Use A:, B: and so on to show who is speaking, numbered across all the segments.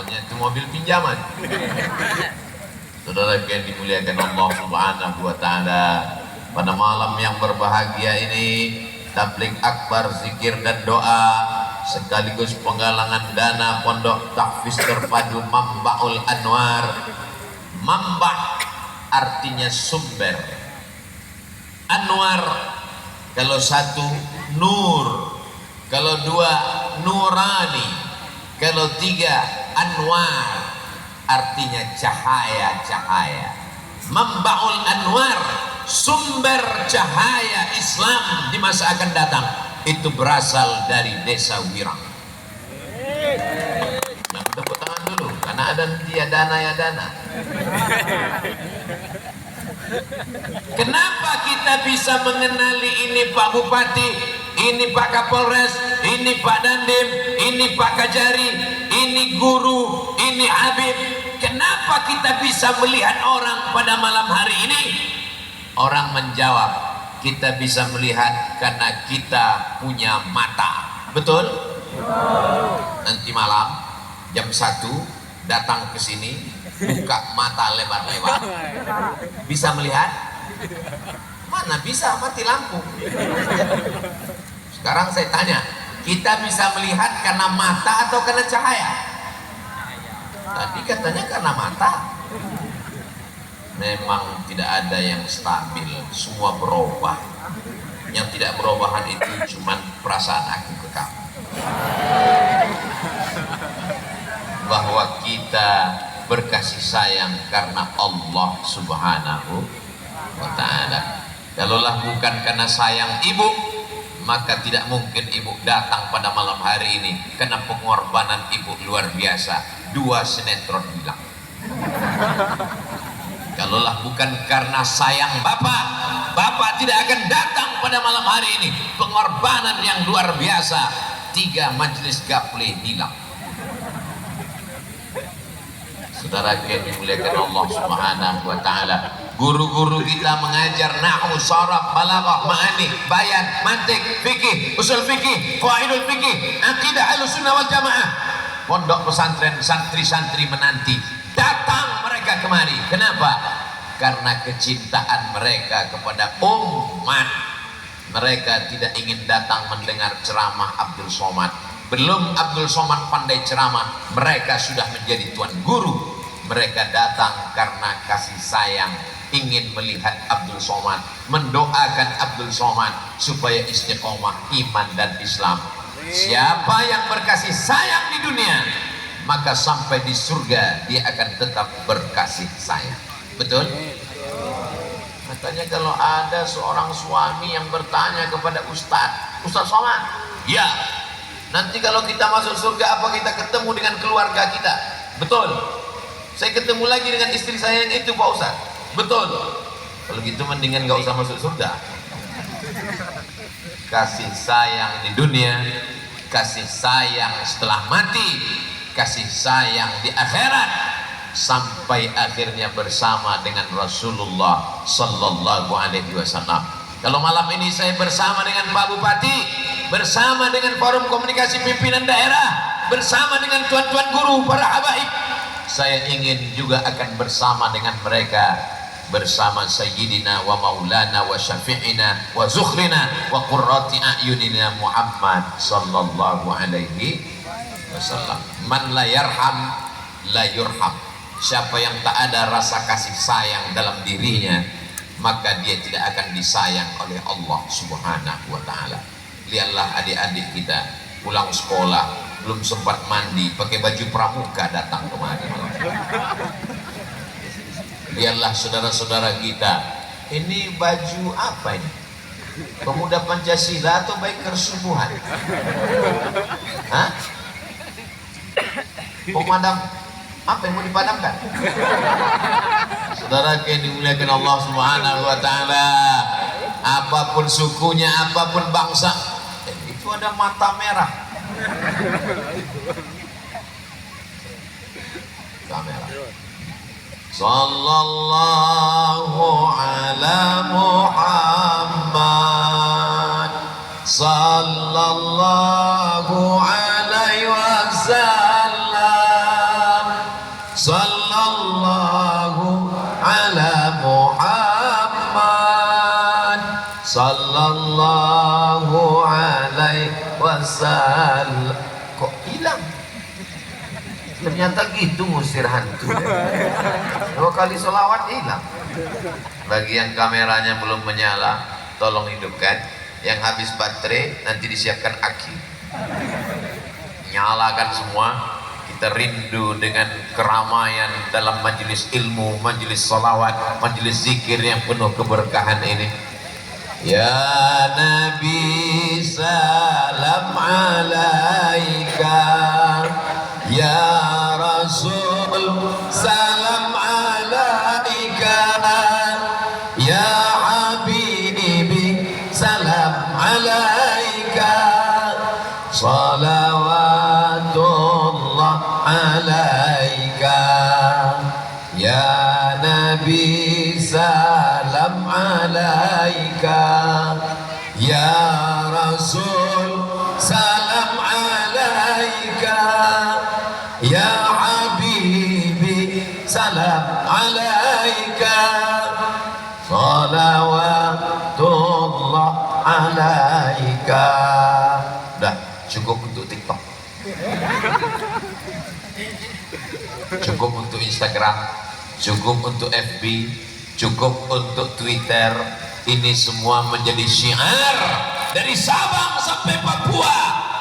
A: soalnya itu mobil pinjaman. Saudara yang dimuliakan Allah Subhanahu wa Ta'ala, pada malam yang berbahagia ini, tabligh akbar, zikir dan doa sekaligus penggalangan dana Pondok Tahfiz Terpadu Mambaul Anwar. Mamba artinya sumber, Anwar kalau satu nur, kalau dua nurani, kalau tiga anwar artinya cahaya-cahaya. Mambaul Anwar, sumber cahaya Islam di masa akan datang, itu berasal dari desa Wirang. Nah, tepuk tangan dulu karena ada dia dana ya dana. Kenapa kita bisa mengenali ini Pak Bupati, ini Pak Kapolres, ini Pak Dandim, ini Pak Kajari, ini guru, ini Habib? Kenapa kita bisa melihat orang pada malam hari ini? Orang menjawab, kita bisa melihat karena kita punya mata. Betul? Nanti malam jam 1 datang ke sini, buka mata lebar-lebar, bisa melihat? Mana bisa, mati lampu. Sekarang saya tanya, kita bisa melihat karena mata atau karena cahaya? Tadi katanya karena mata. Memang tidak ada yang stabil, semua berubah. Yang tidak berubahan itu cuma perasaan aku ke kamu, bahwa kita berkasih sayang karena Allah Subhanahu wa Ta'ala. Kalaulah bukan karena sayang ibu, maka tidak mungkin ibu datang pada malam hari ini, karena pengorbanan ibu luar biasa. 2 sinetron hilang. Kalaulah bukan karena sayang bapak, bapak tidak akan datang pada malam hari ini. Pengorbanan yang luar biasa, 3 majelis gaple hilang. Saudara yang dimuliakan Allah Subhanahu wa Ta'ala, guru-guru kita mengajar nahwu, sharaf, balaghah, ma'ani, bayan, mantik, fikih, usul fikih, qawaidul fikih, akidah Ahlussunnah wal Jamaah. Pondok pesantren, santri-santri menanti datang mereka kemari. Kenapa? Karena kecintaan mereka kepada umat. Mereka tidak ingin datang mendengar ceramah Abdul Somad. Belum Abdul Somad pandai ceramah, mereka sudah menjadi tuan guru. Mereka datang karena kasih sayang, ingin melihat Abdul Somad, mendoakan Abdul Somad supaya istiqomah iman dan Islam. Siapa yang berkasih sayang di dunia, maka sampai di surga dia akan tetap berkasih sayang. Betul? Katanya kalau ada seorang suami yang bertanya kepada Ustaz Somad, ya, nanti kalau kita masuk surga apa kita ketemu dengan keluarga kita? Betul. Saya ketemu lagi dengan istri saya yang itu Pak Ustaz. Betul. Kalau gitu mendingan gak usah masuk surga. Kasih sayang di dunia, kasih sayang setelah mati, kasih sayang di akhirat, sampai akhirnya bersama dengan Rasulullah Sallallahu Alaihi Wasallam. Kalau malam ini saya bersama dengan Pak Bupati, bersama dengan forum komunikasi pimpinan daerah, bersama dengan tuan-tuan guru, para habaib, saya ingin juga akan bersama dengan mereka, bersama Sayyidina wa Maulana wa Syafi'ina wa Zukhrina wa Qurrati A'yunina Muhammad Sallallahu Alaihi Wasallam. Man la yarham la yurham. Siapa yang tak ada rasa kasih sayang dalam dirinya, maka dia tidak akan disayang oleh Allah Subhanahu wa Ta'ala. Lihatlah adik-adik kita pulang sekolah, belum sempat mandi, pakai baju pramuka datang kemari. Lihatlah saudara-saudara kita, ini baju apa ini? Pemuda Pancasila atau Bikers Subuhan? Hah? Pemadam, apa yang mau dipadamkan? Saudara yang dimuliakan Allah Subhanahu wa Ta'ala, apapun sukunya, apapun bangsa, itu ada mata merah. Kamera. Sallallahu ala Muhammad, sallallahu alaihi wasallam. Ternyata gitu ngusir hantu. 2 kali sholawat hilang. Bagi yang kameranya belum menyala, tolong hidupkan. Yang habis baterai nanti disiapkan aki. Nyalakan semua. Kita rindu dengan keramaian dalam majelis ilmu, majelis sholawat, majelis zikir yang penuh keberkahan ini. Ya Nabi salam alaika, ya Rasul salam alaika, ya Habibi salam alaika, salawatullah alaika, ya Nabi salam alaika, ya Rasul salam alaika, ya Habibi salam alaika, salawatullah alaika. Udah cukup untuk TikTok, cukup untuk Instagram, cukup untuk FB, cukup untuk Twitter. Ini semua menjadi syiar dari Sabang sampai Papua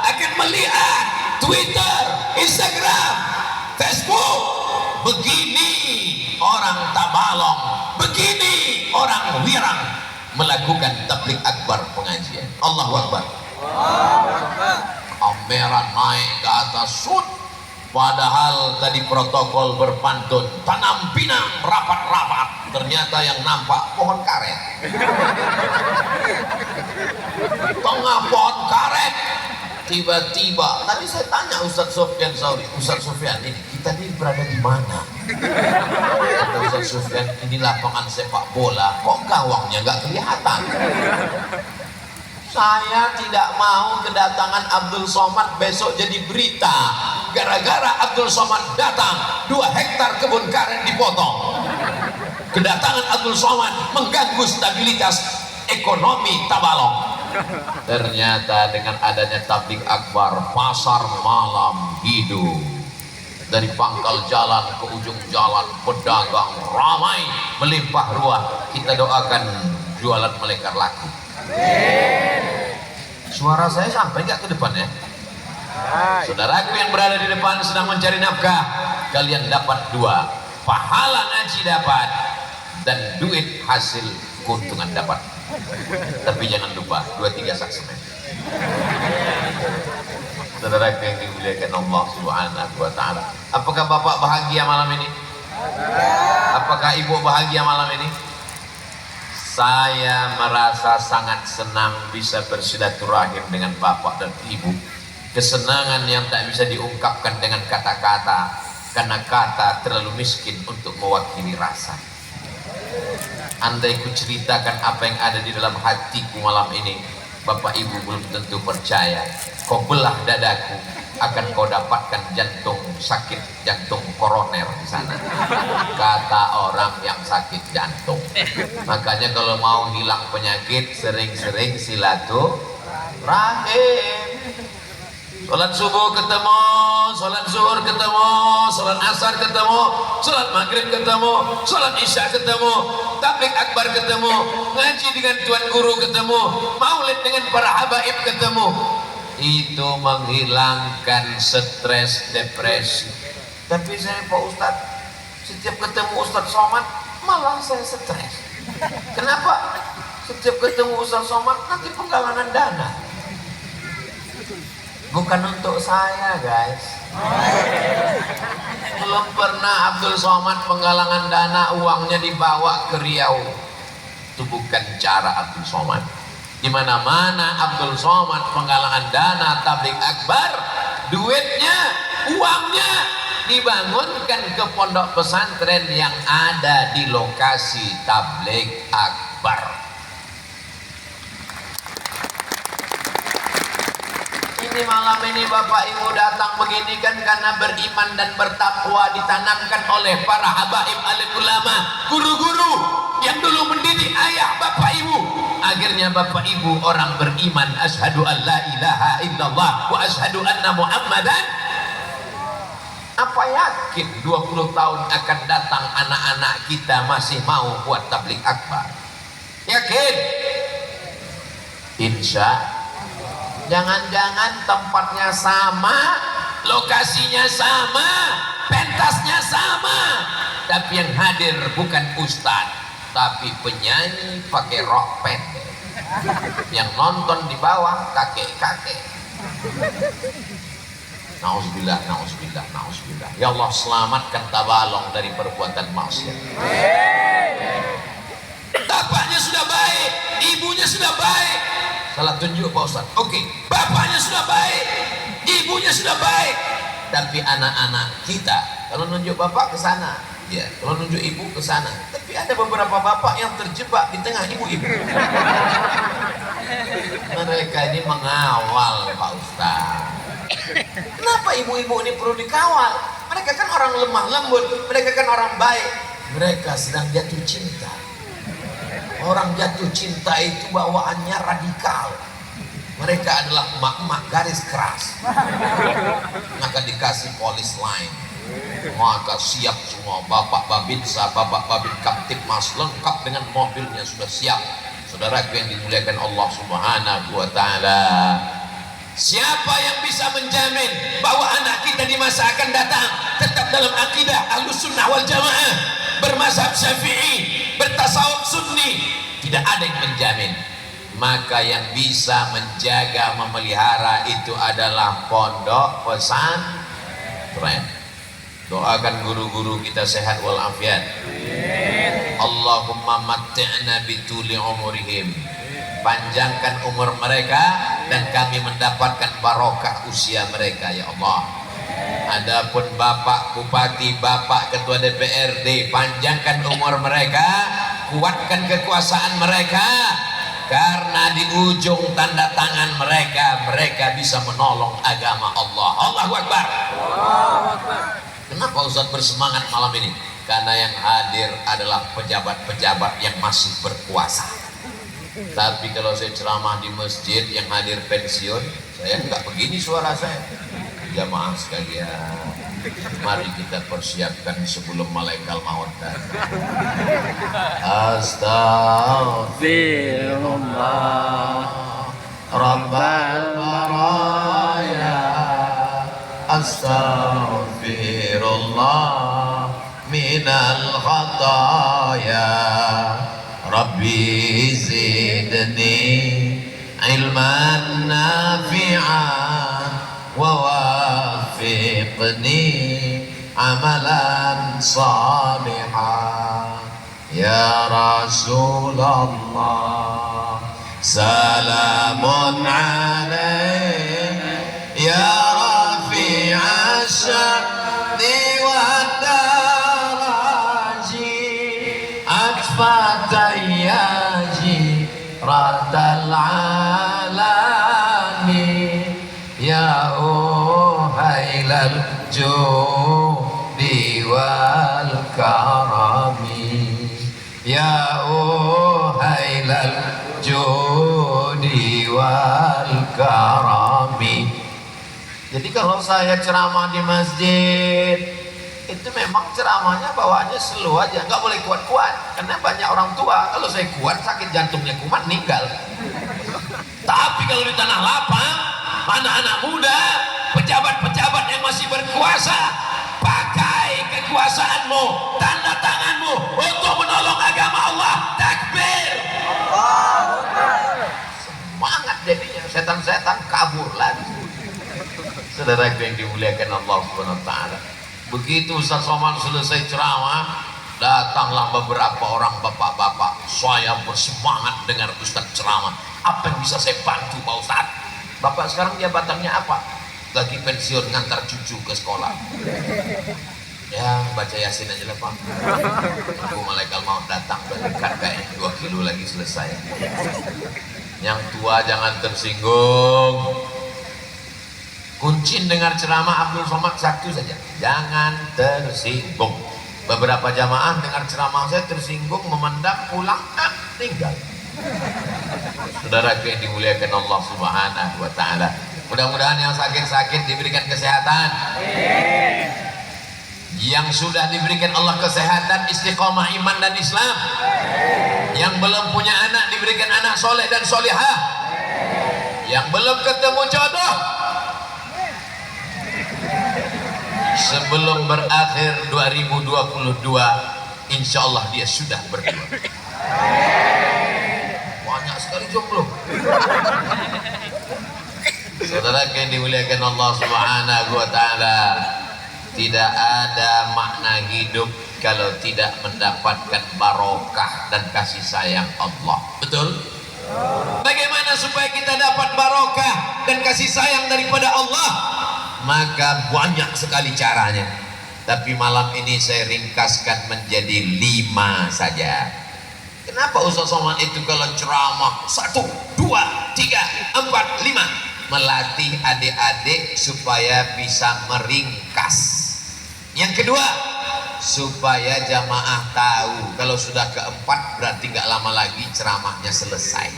A: akan melihat Twitter, Instagram, Facebook. Begini orang Tabalong, begini orang Wirang melakukan tabligh akbar pengajian. Allahu Akbar. Kamera naik ke atas sud. Padahal tadi protokol berpantun, tanam pinang rapat-rapat, ternyata yang nampak pohon karet. Tengah pohon karet, tiba-tiba tadi saya tanya Ustadz Sofyan Sauri, Ustadz Sofyan, ini kita ini berada di mana? Kata Ustadz Sofyan, ini lapangan sepak bola, kok gawangnya nggak kelihatan? Saya tidak mau kedatangan Abdul Somad besok jadi berita. Gara-gara Abdul Somad datang, 2 hektar kebun karet dipotong. Kedatangan Abdul Somad mengganggu stabilitas ekonomi Tabalong. Ternyata dengan adanya tabligh akbar, pasar malam hidup. Dari pangkal jalan ke ujung jalan, pedagang ramai, melimpah ruah. Kita doakan jualan melekar laku. Suara saya sampai nggak ke depan ya? Saudaraku yang berada di depan sedang mencari nafkah, kalian dapat 2, pahala ngaji dapat dan duit hasil keuntungan dapat. Tapi jangan lupa 2-3 saksemen. Saudaraku yang dimuliakan Allah Subhanahu wa taala, apakah Bapak bahagia malam ini? Apakah Ibu bahagia malam ini? Saya merasa sangat senang bisa bersilaturahim dengan Bapak dan Ibu. Kesenangan yang tak bisa diungkapkan dengan kata-kata, karena kata terlalu miskin untuk mewakili rasa. Andai ku ceritakan apa yang ada di dalam hatiku malam ini, Bapak Ibu belum tentu percaya. Kau belah dadaku, akan kau dapatkan jantung sakit, jantung koroner di sana. Kata orang yang sakit jantung. Makanya kalau mau hilang penyakit, sering-sering silaturahim. Sholat subuh ketemu, sholat zuhur ketemu, sholat asar ketemu, sholat maghrib ketemu, sholat isya ketemu, tabligh akbar ketemu, ngaji dengan tuan guru ketemu, maulid dengan para habaib ketemu. Itu menghilangkan stres, depresi. Tapi saya Pak Ustadz, setiap ketemu Ustadz Somad malah saya stres. Kenapa? Setiap ketemu Ustadz Somad nanti penggalangan dana. Bukan untuk saya guys. Belum pernah Abdul Somad penggalangan dana uangnya dibawa ke Riau. Itu bukan cara Abdul Somad. Di mana-mana Abdul Somad penggalangan dana tabligh akbar, duitnya, uangnya dibangunkan ke pondok pesantren yang ada di lokasi tabligh akbar. Ini malam ini Bapak Ibu datang begini kan karena beriman dan bertakwa ditanamkan oleh para habaib alim ulama, guru-guru yang dulu mendidik ayah Bapak Ibu. Akhirnya Bapak Ibu orang beriman, asyhadu an la ilaha illallah wa asyhadu anna muhammadan. Apa yakin 20 tahun akan datang anak-anak kita masih mau buat tabligh akbar? Yakin? Insya. Jangan-jangan tempatnya sama, lokasinya sama, pentasnya sama, tapi yang hadir bukan ustadz, tapi penyanyi pakai rok pendek, yang nonton di bawah kakek-kakek. Nauzubillah, nauzubillah, nauzubillah. Ya Allah, selamatkan Tabalong dari perbuatan maksiat. Bapaknya sudah baik, ibunya sudah baik. Salah tunjuk Pak Ustaz. Oke, bapaknya sudah baik, ibunya sudah baik, tapi anak-anak kita, kalau nunjuk bapak ke sana, ya, kalau nunjuk ibu ke sana. Tapi ada beberapa bapak yang terjebak di tengah ibu-ibu. Mereka ini mengawal Pak Ustaz. Kenapa ibu-ibu ini perlu dikawal? Mereka kan orang lemah lembut, mereka kan orang baik. Mereka sedang jatuh cinta. Orang jatuh cinta itu bawaannya radikal. Mereka adalah emak-emak garis keras. Maka dikasih polis lain, maka siap semua. Bapak Babinsa, Bapak Babin Kaptipmas lengkap dengan mobilnya sudah siap. Saudaraku yang dimuliakan Allah Subhanahu wa ta'ala, siapa yang bisa menjamin bahwa anak kita di masa akan datang tetap dalam akidah Ahlus Sunnah wal Jamaah, bermazhab Syafi'i, bertasawuf Sunni? Tidak ada yang menjamin. Maka yang bisa menjaga, memelihara itu adalah pondok pesantren. Doakan guru-guru kita sehat walafiat. Allahumma matti'na bituli umurihim, panjangkan umur mereka dan kami mendapatkan barokah usia mereka ya Allah. Adapun Bapak Bupati, Bapak Ketua DPRD, panjangkan umur mereka, kuatkan kekuasaan mereka, karena di ujung tanda tangan mereka, mereka bisa menolong agama Allah. Allahu Akbar. Kenapa Ustaz bersemangat malam ini? Karena yang hadir adalah pejabat-pejabat yang masih berkuasa. Tapi kalau saya ceramah di masjid yang hadir pensiun, saya nggak begini suara saya. Jamaah sekalian, mari kita persiapkan sebelum malaikat maut datang. Astaghfirullah Rabbal baraya, astaghfirullah minal khataya, Rabbi zidni ilman nafi'an ووافقني عملا صالحا يا رسول الله سلام عليك يا رفيع الشأن والدرج أكفى تياجي رد العالمين يا أهيل الجود والكرم يا أهيل الجود والكرم. Jadi kalau saya ceramah di masjid itu memang ceramahnya bawaannya slow aja, nggak boleh kuat-kuat karena banyak orang tua. Kalau saya kuat sakit jantungnya kumat meninggal. Tapi kalau di tanah lapang, anak-anak muda, pejabat-pejabat yang masih berkuasa, pakai kekuasaanmu, tanda tanganmu untuk menolong agama Allah. Takbir. Semangat jadinya, setan-setan kabur lagi. Saudara yang dimuliakan Allah Subhanahu wa ta'ala, begitu Ustaz Somad selesai ceramah, datanglah beberapa orang bapak-bapak. Saya bersemangat dengar Ustaz ceramah. Apa yang bisa saya bantu Pak Ustaz? Bapak sekarang jabatannya apa? Lagi pensiun, ngantar cucu ke sekolah. Ya baca Yasin aja lah Pak. Tunggu malaikat maut datang, dekat kayaknya 2 kilo lagi selesai. Yang tua jangan tersinggung. Kunci dengar ceramah Abdul Somad satu saja, jangan tersinggung. Beberapa jamaah dengar ceramah saya tersinggung, memendam, pulang, tinggal. Saudara yang dimuliakan Allah Subhanahu wa ta'ala, mudah-mudahan yang sakit-sakit diberikan kesehatan. Yang sudah diberikan Allah kesehatan, istiqomah iman dan Islam. Yang belum punya anak diberikan anak soleh dan solihah. Yang belum ketemu jodoh, sebelum berakhir 2022 insya Allah dia sudah berdua. Banyak sekali jomblo. Saudara yang dimuliakan Allah Subhanahu wa Ta'ala, tidak ada makna hidup kalau tidak mendapatkan barokah dan kasih sayang Allah. Betul? Bagaimana supaya kita dapat barokah dan kasih sayang daripada Allah? Maka banyak sekali caranya, tapi malam ini saya ringkaskan menjadi 5 saja. Kenapa Ustaz Somad itu kalau ceramah 1, 2, 3, 4, 5 melatih adik-adik supaya bisa meringkas. Yang kedua, supaya jamaah tahu kalau sudah keempat berarti gak lama lagi ceramahnya selesai.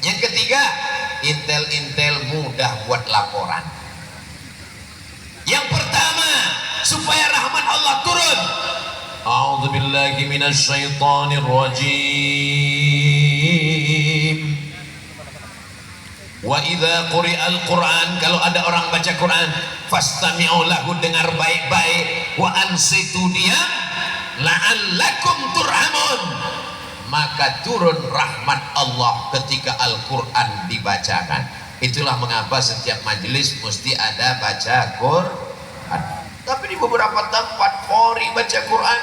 A: Yang ketiga, intel-intel mudah buat laporan. Yang pertama, supaya rahmat Allah turun. A'udzubillahi minasyaitonir rajim. Wa idza quri'al Qur'an, kalau ada orang baca Quran, fastami'u lahu, dengar baik-baik, wa ansitu dia, la'allakum turhamun, maka turun rahmat Allah ketika Al-Qur'an dibacakan. Itulah mengapa setiap majelis mesti ada baca Quran. Tapi di beberapa tempat qori baca Quran,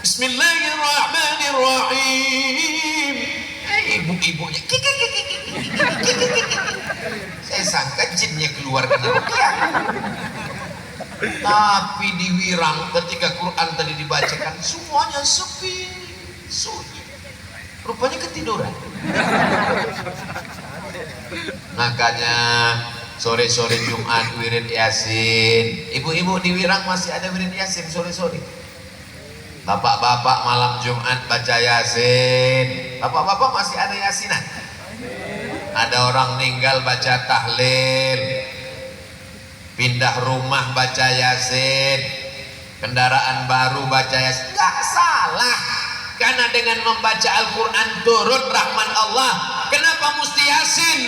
A: Bismillahirrahmanirrahim, ibu-ibunya saya sangka jinnya keluar karena rukyah. Tapi di Wirang ketika Quran tadi dibacakan semuanya sepi, sunyi, rupanya ketiduran. Makanya sore-sore Jumat wirid Yasin. Ibu-ibu di Wirang masih ada wirid Yasin sore-sore. Bapak-bapak malam Jumat baca Yasin. Bapak-bapak masih ada Yasinan. Ada orang meninggal baca tahlil, pindah rumah baca Yasin, kendaraan baru baca Yasin. Gak salah, karena dengan membaca Al-Quran turun rahmat Allah. Kenapa mesti Yasin?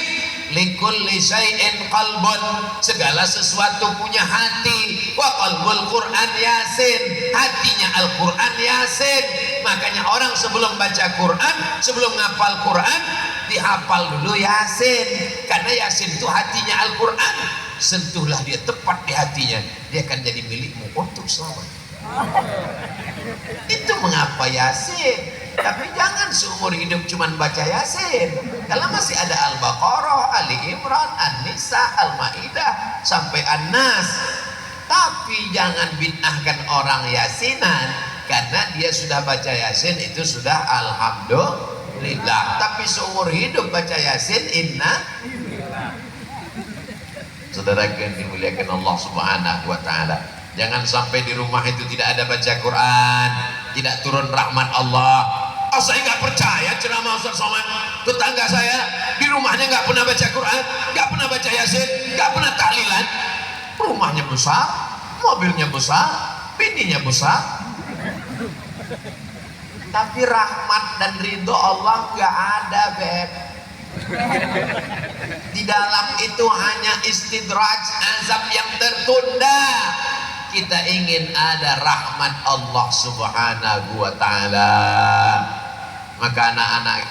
A: Likulli syai'in qalbun, segala sesuatu punya hati. Wa qalbul Quran Yasin, hatinya Al-Quran Yasin. Makanya orang sebelum baca Quran, sebelum ngapal Quran, dihafal dulu Yasin, karena Yasin itu hatinya Al-Quran. Sentuhlah dia tepat di hatinya, dia akan jadi milikmu untuk selamanya. Itu mengapa Yasin. Tapi jangan seumur hidup cuman baca Yasin. Kalau masih ada Al-Baqarah, Ali Imran, An-Nisa, Al-Maidah sampai An-Nas. Tapi jangan bid'ahkan orang Yasinan, karena dia sudah baca Yasin itu sudah alhamdulillah. Tapi seumur hidup baca Yasin, inna. Saudara yang dimuliakan Allah Subhanahu wa Ta'ala, jangan sampai di rumah itu tidak ada baca Quran, tidak turun rahmat Allah. Oh, saya nggak percaya ceramah Ustaz Somad. Tetangga saya di rumahnya nggak pernah baca Quran, nggak pernah baca Yasin, nggak pernah tahlilan. Rumahnya besar, mobilnya besar, bininya besar, tapi rahmat dan ridho Allah nggak ada, Beb. Di dalam itu hanya istidraj, azab yang tertunda. Kita ingin ada rahmat Allah Subhanahu wa Ta'ala. Maka anak-anak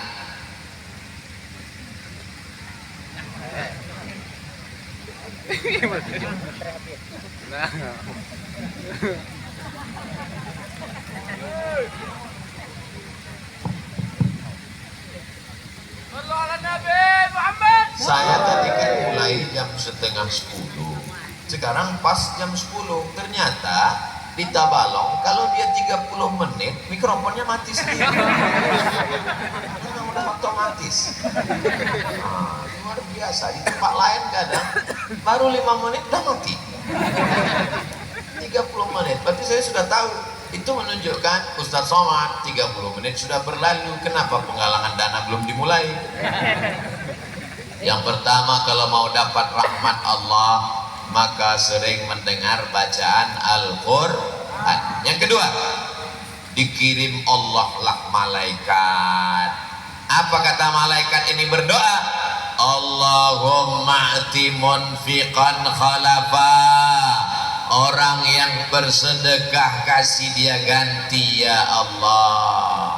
A: saya tadi kan mulai jam 9:30. Sekarang pas jam 10. Ternyata di Tabalong kalau dia 30 menit mikrofonnya mati sendiri. Udah otomatis. Nah, luar biasa. Di tempat lain kadang baru 5 menit udah mati. 30 menit. Berarti saya sudah tahu. Itu menunjukkan Ustaz Somad 30 menit sudah berlalu. Kenapa penggalangan dana belum dimulai? Yang pertama, kalau mau dapat rahmat Allah, maka sering mendengar bacaan Al-Quran. Yang kedua, dikirim Allah lah malaikat. Apa kata malaikat ini berdoa? Allahumma ati munfiqan khalafa. Orang yang bersedekah kasih dia ganti ya Allah.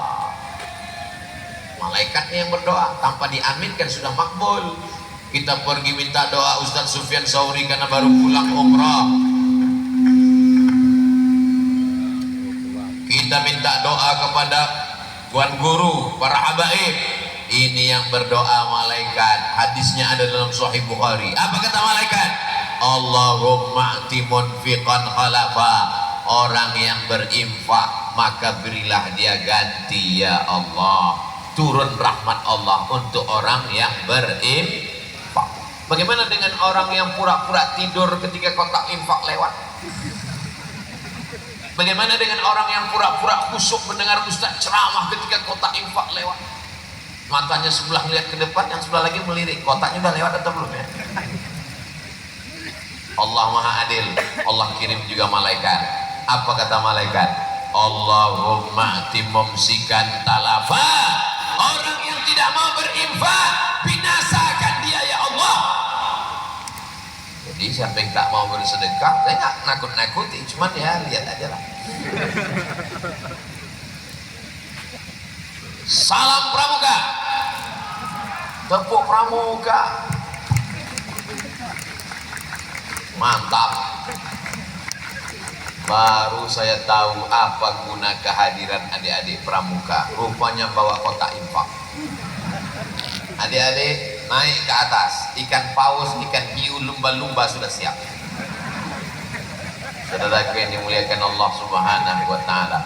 A: Malaikatnya yang berdoa, tanpa diaminkan sudah makbul. Kita pergi minta doa Ustaz Sufyan Sauri karena baru pulang umrah. Kita minta doa kepada Tuan Guru, para habaib. Ini yang berdoa malaikat. Hadisnya ada dalam Sahih Bukhari. Apa kata malaikat? Allahumma ati munfiqan khalafa. Orang yang berinfak maka berilah dia ganti ya Allah. Turun rahmat Allah untuk orang yang berinfak. Bagaimana dengan orang yang pura-pura tidur ketika kotak infak lewat? Bagaimana dengan orang yang pura-pura khusyuk mendengar ustaz ceramah ketika kotak infak lewat? Matanya sebelah melihat ke depan, yang sebelah lagi melirik. Kotaknya udah lewat atau belum ya? Allah Maha Adil. Allah kirim juga malaikat. Apa kata malaikat? Allahumma ati mumsikan talafa. Orang yang tidak mau berinfak, binasakan dia ya Allah. Jadi siapa yang tak mau bersedekah, saya nggak nakut-nakuti, cuman ya lihat aja lah. Salam pramuka, tepuk pramuka, mantap. Baru saya tahu apa guna kehadiran adik-adik pramuka. Rupanya bawa kotak infak. Adik-adik naik ke atas, ikan paus, ikan hiu, lumba-lumba sudah siap. Saudaraku yang dimuliakan Allah Subhanahu wa Ta'ala,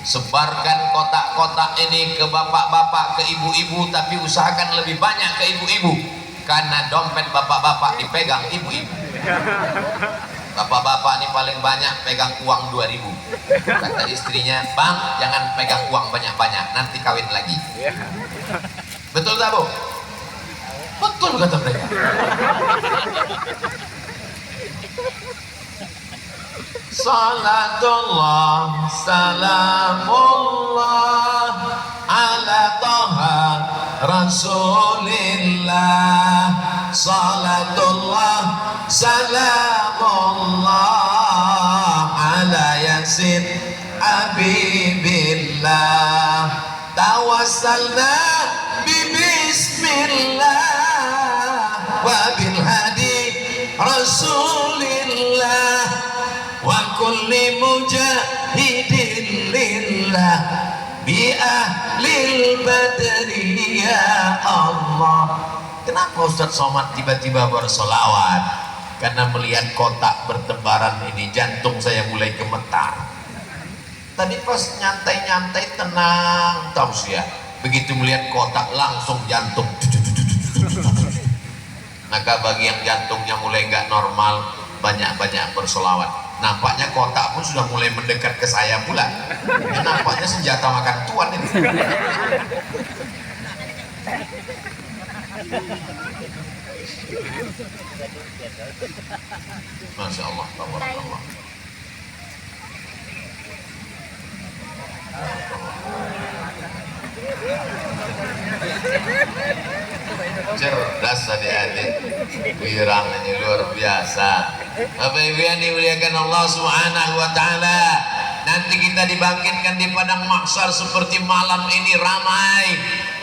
A: sebarkan kotak-kotak ini ke bapak-bapak, ke ibu-ibu, tapi usahakan lebih banyak ke ibu-ibu, karena dompet bapak-bapak dipegang ibu-ibu. Bapak-bapak ini paling banyak pegang uang 2.000. Kata istrinya, bang jangan pegang uang banyak-banyak, nanti kawin lagi. Betul tak Bu? Betul kata mereka. Salatullah salamullah ala taha rasulillah. Salatullah salamullah ala yasin habibillah. Tawassalna bismillah wa bil hadi rasulillah wa kulli mujahidin lillah bi ahlil badri ya Allah. Kenapa Ustaz Somad tiba-tiba bersolawat? Karena melihat kotak bertebaran ini jantung saya mulai gemetar. Tadi pas nyantai-nyantai tenang tausiah, begitu melihat kotak langsung jantung. Maka bagi yang jantungnya mulai nggak normal, banyak-banyak bersolawat. Nampaknya kotak pun sudah mulai mendekat ke saya pula. Ya, nampaknya senjata makan tuan ini. Masya Allah, tabarakallah. Cerdas adik-adik, wirangannya luar biasa. Bapak Ibu yang dimuliakan Allah Subhanahu wa Ta'ala, nanti kita dibangkitkan di padang mahsyar seperti malam ini ramai.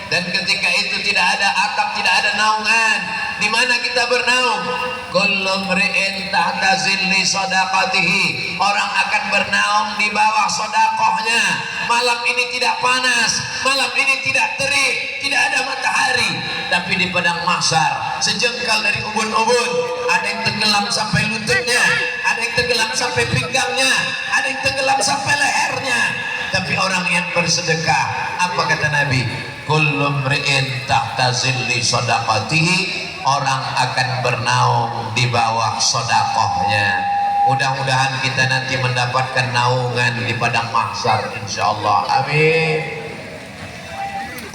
A: Dan ketika itu tidak ada atap, tidak ada naungan. Di mana kita bernaung? Kullu mri'in tahta zilli sadaqatihi. Orang akan bernaung di bawah sedekahnya. Malam ini tidak panas, malam ini tidak terik, tidak ada matahari, tapi di padang mahsyar sejengkal dari ubun-ubun, ada yang tenggelam sampai lututnya, ada yang tenggelam sampai pinggangnya, ada yang tenggelam sampai lehernya. Tapi orang yang bersedekah, apa kata Nabi? Kullu mri'in tahta zilli sadaqatihi. Orang akan bernaung di bawah sedekahnya. Mudah-mudahan kita nanti mendapatkan naungan di padang mahsyar insyaallah. Amin.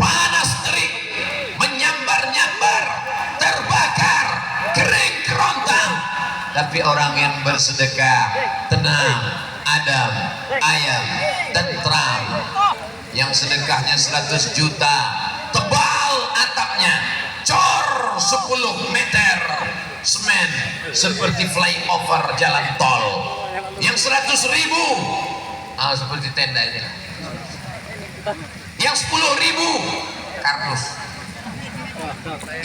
A: Panas terik, menyambar-nyambar, terbakar, kering kerontang. Tapi orang yang bersedekah tenang, adem, ayam, tentram. Yang sedekahnya 100 juta, tebal atapnya, cor 10 meter semen seperti flyover jalan tol. Yang 100.000 seperti tenda ini. Yang 10.000 kardus.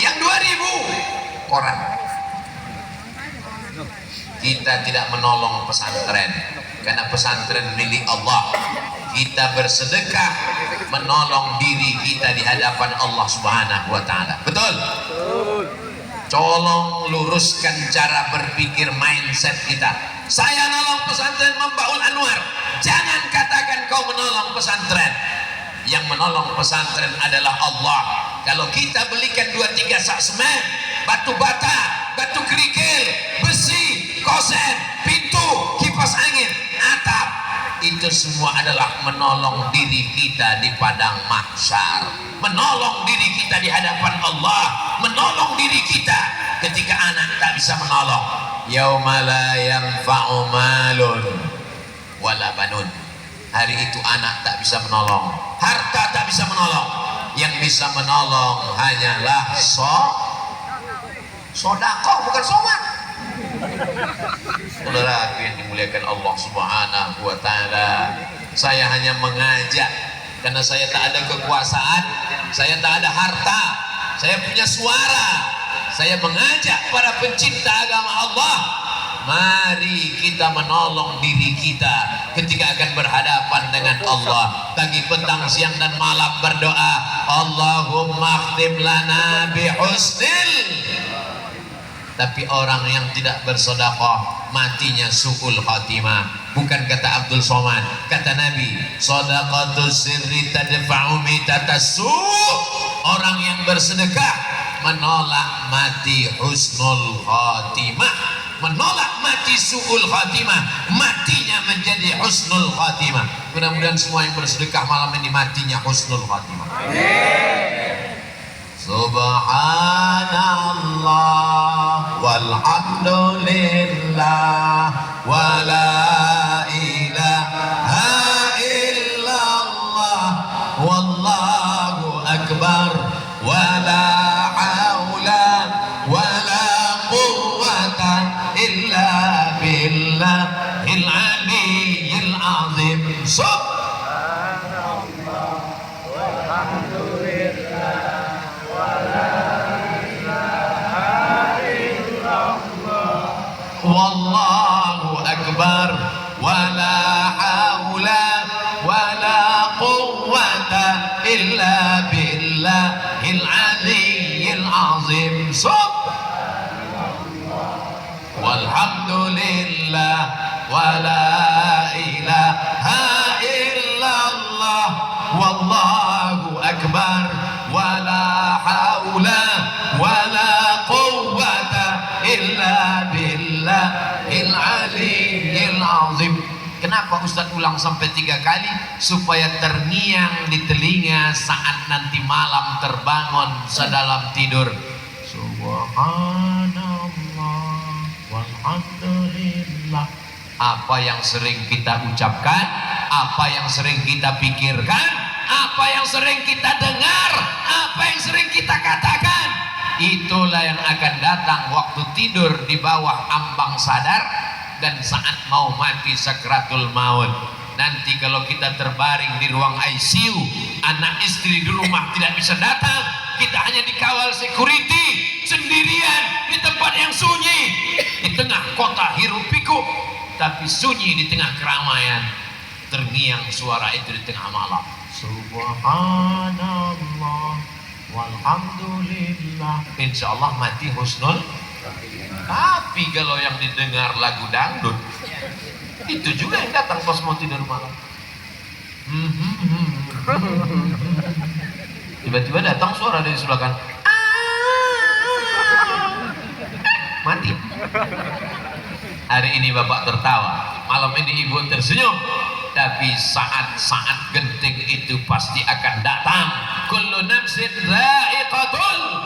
A: Yang 2.000 koran. Kita tidak menolong pesantren karena pesantren milik Allah. Kita bersedekah menolong diri kita di hadapan Allah Subhanahu wa taala. Betul? Tolong luruskan cara berpikir mindset kita. Saya nolong pesantren Membaul Anwar. Jangan katakan kau menolong pesantren. Yang menolong pesantren adalah Allah. Kalau kita belikan 2-3 sak semen, batu bata, batu kerikil, besi, kosen, pintu, kipas angin, atap, itu semua adalah menolong diri kita di padang mahsyar, menolong diri kita di hadapan Allah, menolong diri kita ketika anak tak bisa menolong. Yauma la yanfa'u malun wala banun. Hari itu anak tak bisa menolong, harta tak bisa menolong. Yang bisa menolong hanyalah sodakoh, bukan somat. Saudara yang dimuliakan Allah Subhanahu wa taala, saya hanya mengajak karena saya tak ada kekuasaan, saya tak ada harta, saya punya suara. Saya mengajak para pencinta agama Allah, mari kita menolong diri kita ketika akan berhadapan dengan Allah. Pagi, petang, siang dan malam berdoa, Allahumma khtim lana bihusnil. Tapi orang yang tidak bersedekah matinya su'ul khatimah. Bukan kata Abdul Somad, kata Nabi, shadaqatus sirri tadfa'u mitatas su'. Orang yang bersedekah menolak mati husnul khatimah, menolak mati su'ul khatimah, matinya menjadi husnul khatimah. Mudah-mudahan semua yang bersedekah malam ini matinya husnul khatimah. Subhanallah walhamdulillah wala ilaha illallah wallahu akbar wala haula wala quwwata illa billahil aliyyil azim. Wallahu akbar wala haula wala quwwata illa billahil aliyyil azim. Walhamdulillah wala ilaha illallah wallahu akbar wala haula wala quwwata illa billahil aliyyil azim. Kenapa Ustaz ulang sampai 3 kali? Supaya terngiang di telinga saat nanti malam terbangun sedalam tidur. Subhanallah walhamdulillah. Apa yang sering kita ucapkan, apa yang sering kita pikirkan, apa yang sering kita dengar, apa yang sering kita katakan, itulah yang akan datang waktu tidur di bawah ambang sadar dan saat mau mati sakratul maut. Nanti kalau kita terbaring di ruang ICU, anak istri di rumah tidak bisa datang, kita hanya dikawal security sendirian di tempat yang sunyi, di tengah kota hiruk pikuk, tapi sunyi di tengah keramaian. Terngiang suara itu di tengah malam. Subhanallah walhamdulillah. Insya Allah mati husnul. Tapi kalau yang didengar lagu dangdut, itu juga yang datang pas mau tidur malam. Tiba-tiba datang suara dari sebelah kan, mati. Hari ini bapak tertawa, malam ini ibu tersenyum, tapi saat-saat genting itu pasti akan datang. Kullu nafsin dha'iqatul.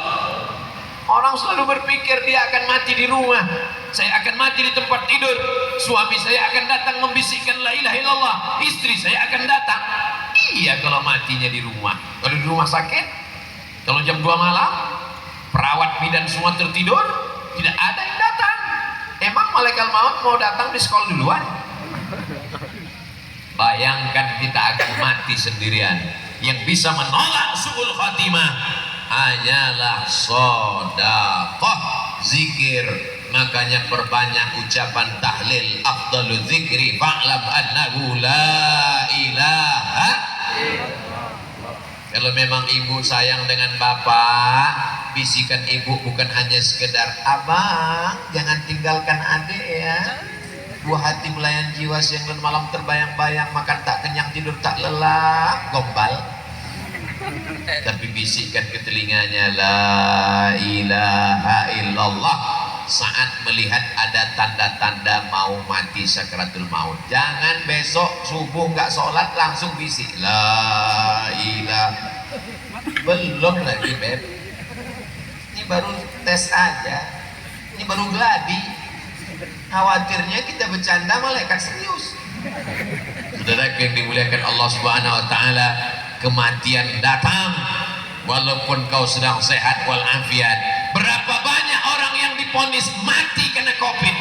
A: Orang selalu berpikir dia akan mati di rumah, saya akan mati di tempat tidur, suami saya akan datang membisikkan la istri saya akan datang. Iya, kalau matinya di rumah. Kalau di rumah sakit, kalau jam 2 malam, perawat bidan semua tertidur, tidak ada yang datang. Emang malaikat maut mau datang di sekolah duluan? Bayangkan kita akan mati sendirian. Yang bisa menolak su'ul khatimah hanyalah sedekah, zikir. Makanya perbanyak ucapan tahlil. Afdalu zikri fa'lam annahu la ilaha. Kalau memang ibu sayang dengan bapak, bisikan ibu bukan hanya sekedar, abang jangan tinggalkan adik ya. Buah hati melayan jiwa siang dan malam terbayang-bayang, makan tak kenyang tidur tak lelap, gombal. Tapi bisikkan ke telinganya, la ilaha illallah, saat melihat ada tanda-tanda mau mati sakaratul maut. Jangan besok subuh nggak sholat langsung bisik la ilaha. Belum lagi beb, ini baru tes aja, ini baru gladi. Khawatirnya kita bercanda malaikat serius. Saudara yang dimuliakan Allah Subhanahu wa taala, kematian datang walaupun kau sedang sehat walafiat. Berapa banyak orang yang diponis mati karena Covid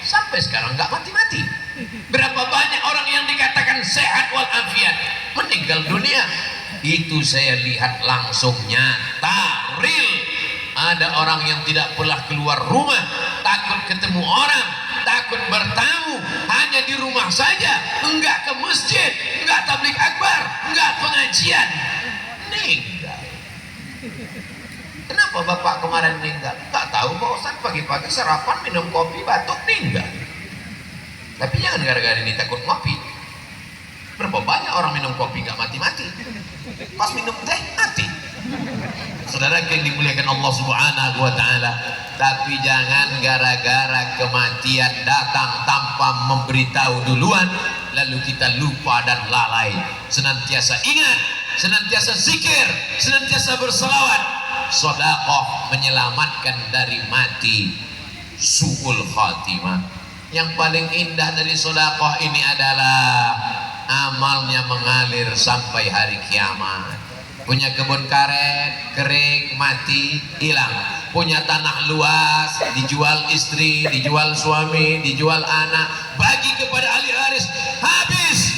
A: sampai sekarang nggak mati-mati. Berapa banyak orang yang dikatakan sehat walafiat meninggal dunia. Itu saya lihat langsung nyata, real. Ada orang yang tidak pernah keluar rumah, takut ketemu orang, takut bertamu, hanya di rumah saja, enggak ke masjid, enggak tabligh akbar, enggak pengajian, meninggal. Kenapa bapak kemarin meninggal? Tak tahu Pak Ustaz, pagi-pagi sarapan minum kopi batuk meninggal. Tapi jangan gara-gara ini takut ngopi. Berapa banyak orang minum kopi enggak mati-mati, pas minum teh mati. Saudara yang dimuliakan Allah Subhanahu wa taala, tapi jangan gara-gara kematian datang tanpa memberitahu duluan lalu kita lupa dan lalai. Senantiasa ingat, senantiasa zikir, senantiasa berselawat. Sedekah menyelamatkan dari mati su'ul khatimah. Yang paling indah dari sedekah ini adalah amalnya mengalir sampai hari kiamat. Punya kebun karet kering mati hilang, punya tanah luas dijual istri, dijual suami, dijual anak, bagi kepada ahli waris habis.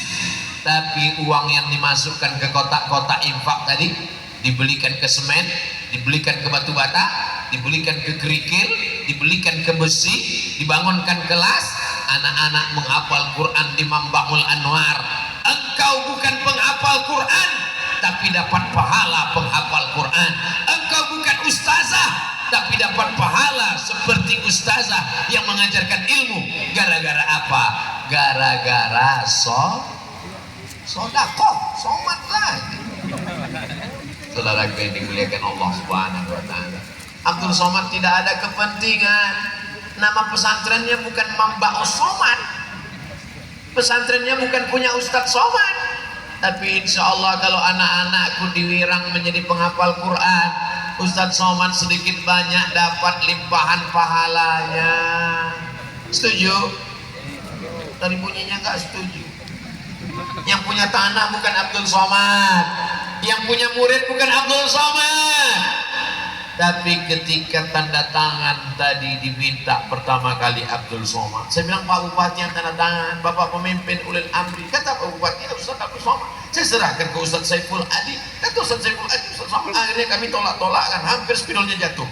A: Tapi uang yang dimasukkan ke kotak-kotak infak tadi dibelikan ke semen, dibelikan ke batu bata, dibelikan ke kerikil, dibelikan ke besi, dibangunkan kelas, anak-anak menghafal Quran di Mambaul Anwar. Engkau bukan penghafal Quran, tapi dapat pahala penghafal Quran. Engkau bukan ustazah, tapi dapat pahala seperti ustazah yang mengajarkan ilmu. Gara-gara apa? Gara-gara sodakoh, somat lagi. Saudara yang dimuliakan Allah Subhanahu wa taala, Abdul Somad tidak ada kepentingan. Nama pesantrennya bukan Mambaus Somad, pesantrennya bukan punya Ustadz Somad. Tapi insya Allah kalau anak-anakku diwirang menjadi penghafal Quran, Ustadz Somad sedikit banyak dapat limpahan pahalanya. Setuju? Dari bunyinya nggak setuju. Yang punya tanah bukan Abdul Somad, yang punya murid bukan Abdul Somad. Tapi ketika tanda tangan tadi diminta pertama kali Abdul Somad, saya bilang Pak Bupati yang tanda tangan, Bapak pemimpin ulil amri. Kata Pak Bupati, Ustaz Abdul Somad. Saya serahkan ke Ustaz Saiful Adi. Kata Ustaz Saiful Adi, Ustaz Somad. Akhirnya kami tolak-tolak kan, hampir spidolnya jatuh.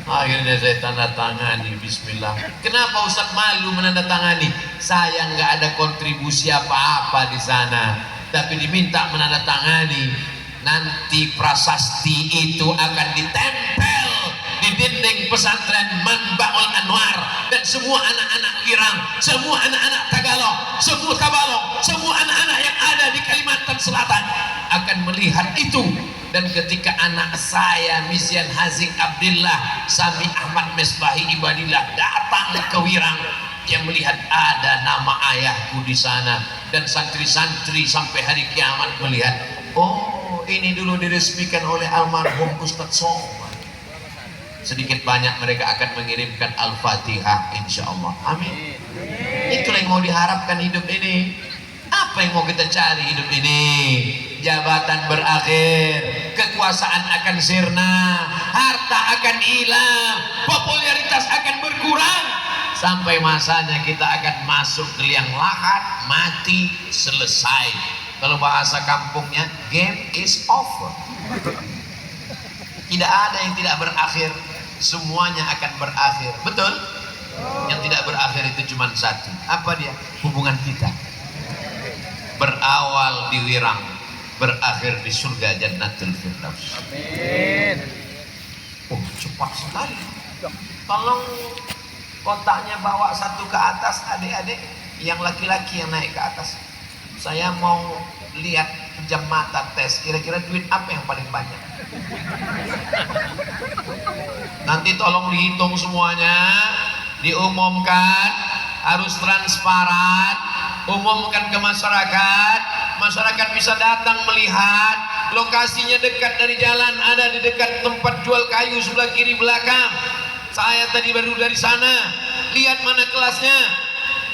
A: Akhirnya saya tanda tangani, bismillah. Kenapa Ustaz malu menandatangani? Saya nggak ada kontribusi apa-apa di sana, tapi diminta menandatangani. Nanti prasasti itu akan ditempel di dinding pesantren Mambaul Anwar, dan semua anak-anak Irang, semua anak-anak Tagalog, semua Tabalong, semua anak-anak yang ada di Kalimantan Selatan akan melihat itu. Dan ketika anak saya Misyan Hazik Abdillah Sami Ahmad Mesbahi Ibadillah datang ke Wirang, dia melihat ada nama ayahku di sana, dan santri-santri sampai hari kiamat melihat, oh ini dulu diresmikan oleh almarhum Ustadz Somad. Sedikit banyak mereka akan mengirimkan Al-Fatihah insya Allah. Amin. Itulah yang mau diharapkan hidup ini. Apa Apa yang mau kita cari hidup ini? Jabatan berakhir, kekuasaan akan sirna, harta akan hilang, popularitas akan berkurang, sampai masanya kita akan masuk ke liang lahat, mati, selesai. Kalau bahasa kampungnya, game is over. Tidak ada yang tidak berakhir, semuanya akan berakhir. Betul? Yang tidak berakhir itu cuma satu. Apa dia? Hubungan kita. Berawal di wirang, berakhir di surga Jannatul Firdaus. Amin. Oh, cepat sekali. Tolong kotaknya bawa satu ke atas, adik-adik. Yang laki-laki yang naik ke atas. Saya mau lihat jam mata tes, kira-kira duit apa yang paling banyak. Nanti tolong dihitung semuanya, diumumkan, harus transparan, umumkan ke masyarakat. Masyarakat bisa datang melihat, lokasinya dekat dari jalan, ada di dekat tempat jual kayu sebelah kiri belakang. Saya tadi baru dari sana, lihat mana kelasnya.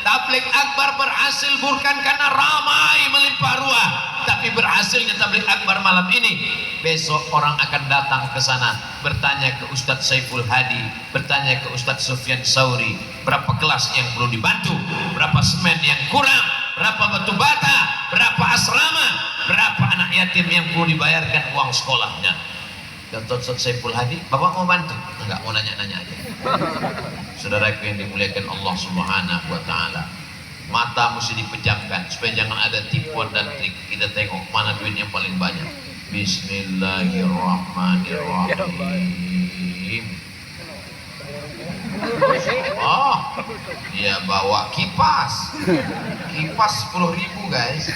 A: Tabligh akbar berhasil bukan karena ramai melimpah ruah, tapi berhasilnya tabligh akbar malam ini. Besok orang akan datang ke sana, bertanya ke Ustadz Saiful Hadi, bertanya ke Ustadz Sufyan Sauri, berapa kelas yang perlu dibantu, berapa semen yang kurang, berapa batu bata, berapa asrama, berapa anak yatim yang perlu dibayarkan uang sekolahnya. Dr. Ustadz Saiful Hadi, Bapak mau bantu? Enggak, mau nanya-nanya aja. Saudaraku yang dimuliakan Allah Subhanahu wa taala, mata mesti dipejamkan supaya jangan ada tipuan dan trik. Kita tengok mana duit yang paling banyak. Bismillahirrahmanirrahim. Oh, dia bawa kipas. Kipas 10.000 guys.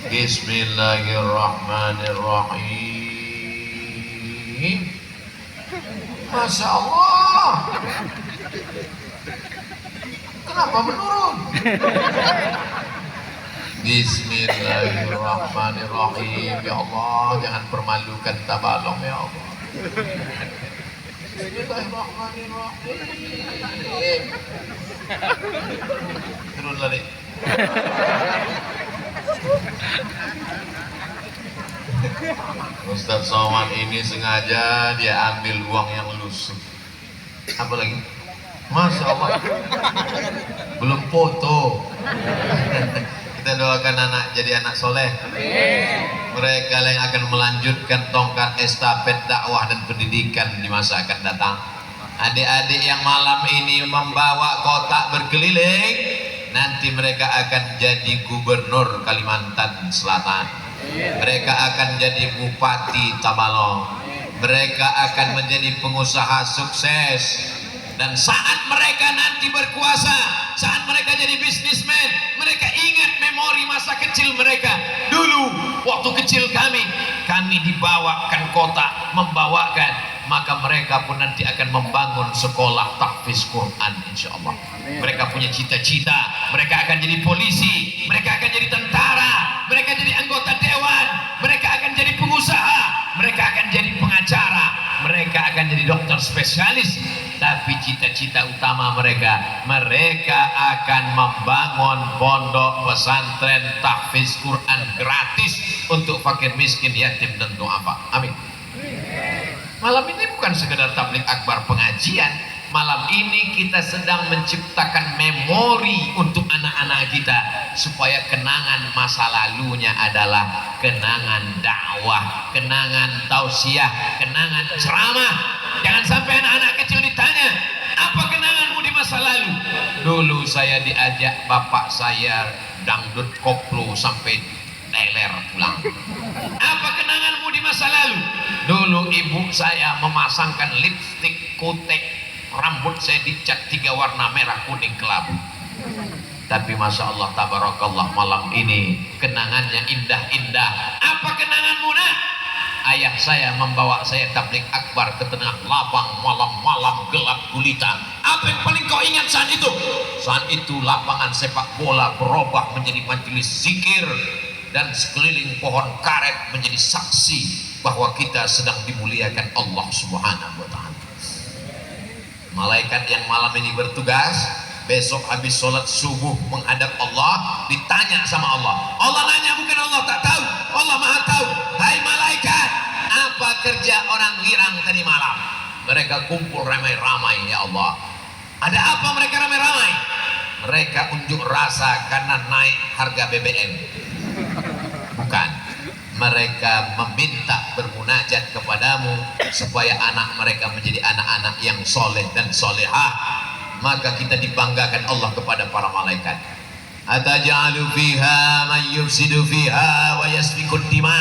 A: Bismillahirrahmanirrahim. Masya Allah. Kenapa menurun? Bismillahirrahmanirrahim. Ya Allah, jangan permalukan Tabalong ya Allah. Bismillahirrahmanirrahim. Turun lagi. Ustadz Somad ini sengaja dia ambil uang yang lusuh. Apa lagi? Masya Allah, belum foto. Kita doakan anak jadi anak soleh. Mereka yang akan melanjutkan tongkat estafet dakwah dan pendidikan di masa akan datang. Adik-adik yang malam ini membawa kotak berkeliling, nanti mereka akan jadi gubernur Kalimantan Selatan. Mereka akan jadi bupati Tabalong. Mereka akan menjadi pengusaha sukses. Dan saat mereka nanti berkuasa, saat mereka jadi bisnismen, mereka ingat memori masa kecil mereka. Dulu waktu kecil kami dibawakan kotak, membawakan, maka mereka pun nanti akan membangun sekolah tahfiz Quran insyaallah. Mereka punya cita-cita, mereka akan jadi polisi, mereka akan jadi tentara, mereka jadi anggota dewan, mereka akan jadi pengusaha, mereka akan jadi pengacara, mereka akan jadi dokter spesialis. Tapi cita-cita utama mereka akan membangun pondok pesantren tahfiz Quran gratis untuk fakir miskin, yatim dan duafa. Amin. Malam ini bukan sekedar tabligh akbar pengajian. Malam ini kita sedang menciptakan memori untuk anak-anak kita supaya kenangan masa lalunya adalah kenangan dakwah, kenangan tausiah, kenangan ceramah. Jangan sampai anak-anak kecil ditanya, apa kenanganmu di masa lalu? Dulu saya diajak bapak saya dangdut koplo sampai leler pulang. Apa kenanganmu di masa lalu? Dulu ibu saya memasangkan lipstik kutek, rambut saya dicat 3 warna merah kuning kelabu. Tapi masya Allah tabarakallah, malam ini kenangannya indah-indah. Apa kenanganmu nak? Ayah saya membawa saya tabligh akbar ke tengah lapang malam-malam gelap gulita. Apa yang paling kau ingat saat itu? Saat itu lapangan sepak bola berubah menjadi majelis zikir, dan sekeliling pohon karet menjadi saksi bahwa kita sedang dimuliakan Allah Subhanahu wa taala. Malaikat yang malam ini bertugas besok habis sholat subuh menghadap Allah, ditanya sama Allah. Allah nanya, bukan Allah tak tahu, Allah maha tahu. Hai malaikat, apa kerja orang girang tadi malam? Mereka kumpul ramai-ramai ya Allah. Ada apa mereka ramai-ramai? Mereka unjuk rasa karena naik harga BBM. Bukan, mereka meminta bermunajat kepadamu supaya anak mereka menjadi anak-anak yang soleh dan solehah. Maka kita dibanggakan Allah kepada para malaikat. Ataj'alu fiha man yufsidu fiha wa yasfikud dima.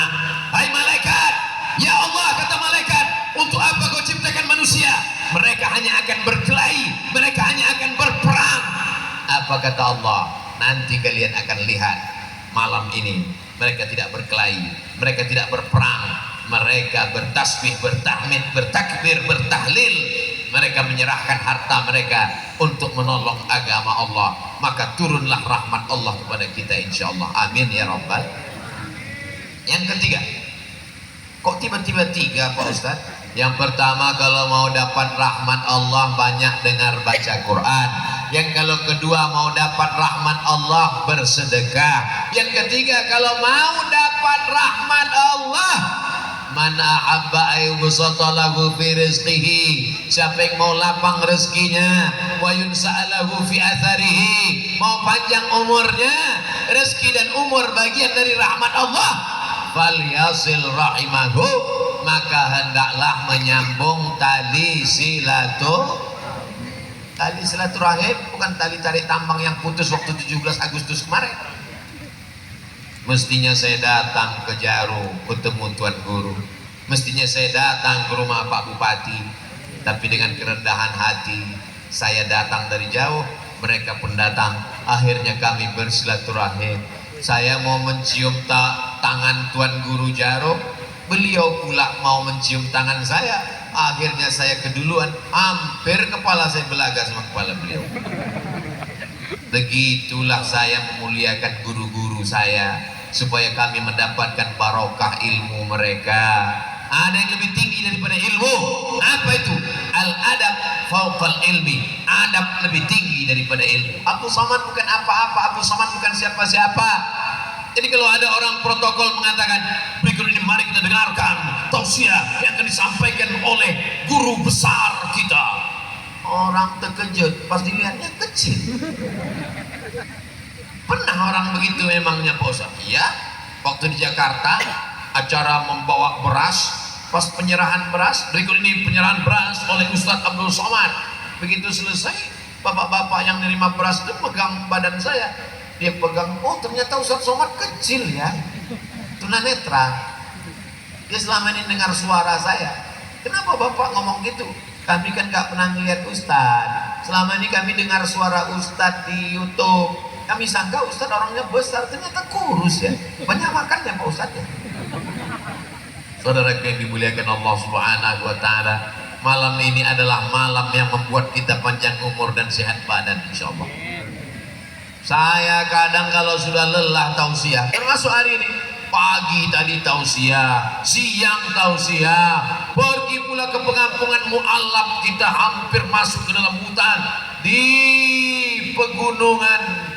A: Hai malaikat, ya Allah, kata malaikat, untuk apa kau ciptakan manusia? Mereka hanya akan berkelahi, mereka hanya akan berperang. Apa kata Allah? Nanti kalian akan lihat, malam ini mereka tidak berkelahi, mereka tidak berperang, mereka bertasbih, bertahmid, bertakbir, bertahlil. Mereka menyerahkan harta mereka untuk menolong agama Allah. Maka turunlah rahmat Allah kepada kita insyaallah. Amin ya rabbal. Yang ketiga, kok tiba-tiba tiga Pak Ustaz? Yang pertama, kalau mau dapat rahmat Allah banyak dengar baca Quran. Yang kalau kedua, mau dapat rahmat Allah bersedekah. Yang ketiga, kalau mau dapat rahmat Allah, man ahabba ayyubsata lahu fi rizqihi, siapa yang mau lapang rezekinya, wa yunsa'alahu fi atharihi, mau panjang umurnya, rezeki dan umur bagian dari rahmat Allah, falyasil rahimahu, maka hendaklah menyambung tali silaturahim, bukan tali tarik tambang yang putus waktu 17 Agustus kemarin. Mestinya saya datang ke Jaru ketemu Tuan Guru, mestinya saya datang ke rumah Pak Bupati, tapi dengan kerendahan hati saya datang dari jauh, mereka pun datang. Akhirnya kami bersilaturahim. Saya mau mencium tangan Tuan Guru Jaru, beliau pula mau mencium tangan saya. Akhirnya saya keduluan, hampir kepala saya belaga sama kepala beliau. Begitulah saya memuliakan guru-guru saya, supaya kami mendapatkan barokah ilmu mereka. Ada yang lebih tinggi daripada ilmu. Apa itu? Al-adab fauqal ilmi. Adab lebih tinggi daripada ilmu. Abu Samad bukan apa-apa, Abu Samad bukan siapa-siapa. Jadi kalau ada orang protokol mengatakan, berikut ini mari kita dengarkan tausiah yang akan disampaikan oleh guru besar kita. Orang terkejut pas dilihatnya kecil. Pernah orang begitu memangnya Pak Ustaz? Iya, waktu di Jakarta acara membawa beras, pas penyerahan beras, berikut ini penyerahan beras oleh Ustadz Abdul Somad. Begitu selesai, bapak-bapak yang nerima beras itu pegang badan saya. Dia pegang, oh ternyata Ustadz Somad kecil ya, tunanetra. Dia selama ini dengar suara saya. Kenapa bapak ngomong gitu? Kami kan gak pernah ngeliat Ustadz. Selama ini kami dengar suara Ustadz di YouTube. Kami sangka Ustadz orangnya besar, ternyata kurus ya. Banyak makannya Pak Ustadz ya. Saudara yang dimuliakan Allah Subhanahu wa Ta'ala, malam ini adalah malam yang membuat kita panjang umur dan sehat badan insyaallah. Saya kadang kalau sudah lelah tausiah, termasuk hari ini, pagi tadi tausiah, siang tausiah, pergi pula ke pengampungan mu'alaf, kita hampir masuk ke dalam hutan di pegunungan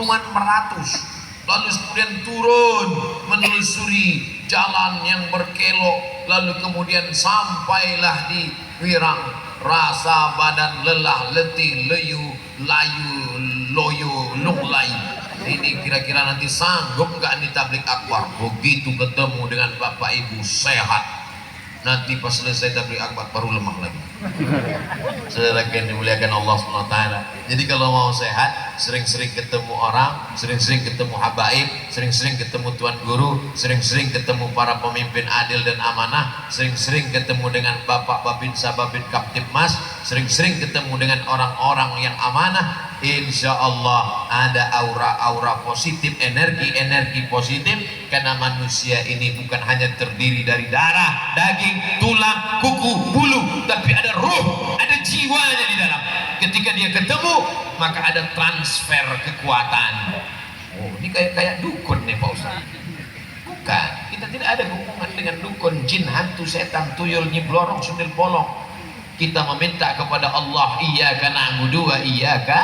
A: Meratus, lalu kemudian turun menelusuri jalan yang berkelok, lalu kemudian sampailah di Wirang. Rasa badan lelah, letih, leyu, layu, loyo, lunglai. Ini kira-kira nanti sanggup nggak di tablik akbar? Begitu ketemu dengan bapak ibu sehat, nanti pas selesai tablik akbar baru lemah lagi. Saudara yang dimuliakan Allah SWT. Jadi kalau mau sehat, sering-sering ketemu orang, sering-sering ketemu habaib, sering-sering ketemu tuan guru, sering-sering ketemu para pemimpin adil dan amanah, sering-sering ketemu dengan bapak babinsa babin kaptipmas, sering-sering ketemu dengan orang-orang yang amanah. Insya Allah ada aura-aura positif, energi-energi positif, karena manusia ini bukan hanya terdiri dari darah, daging, tulang, kuku, bulu, tapi ada ruh, ada jiwanya di dalam. Ketika dia ketemu, maka ada transfer kekuatan. Oh, ini kayak dukun nih Pak Ustaz. Bukan, kita tidak ada hubungan dengan dukun, jin, hantu, setan, tuyul, nyiblorong, sundel bolong. kita meminta kepada Allah, iyyaka na'budu wa iyyaka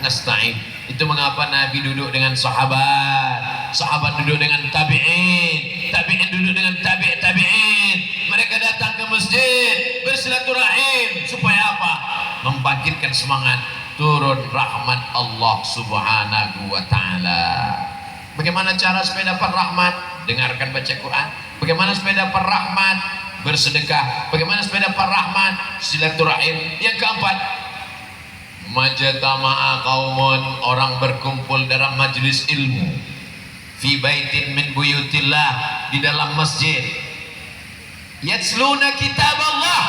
A: nasta'in. Itu mengapa Nabi duduk dengan sahabat, sahabat duduk dengan tabi'in, tabi'in duduk dengan tabi'in. Mereka datang ke masjid bersilaturahim supaya apa? Membangkitkan semangat, turun rahmat Allah Subhanahu wa taala. Bagaimana cara supaya dapat rahmat? Dengarkan baca Quran. Bagaimana supaya dapat rahmat? Bersedekah. Bagaimana supaya dapat rahmat? Silaturahim. Yang keempat, majtama'a qaumun, orang berkumpul dalam majelis ilmu, fi baitin min buyutillah, di dalam masjid, yatsluna kitab Allah,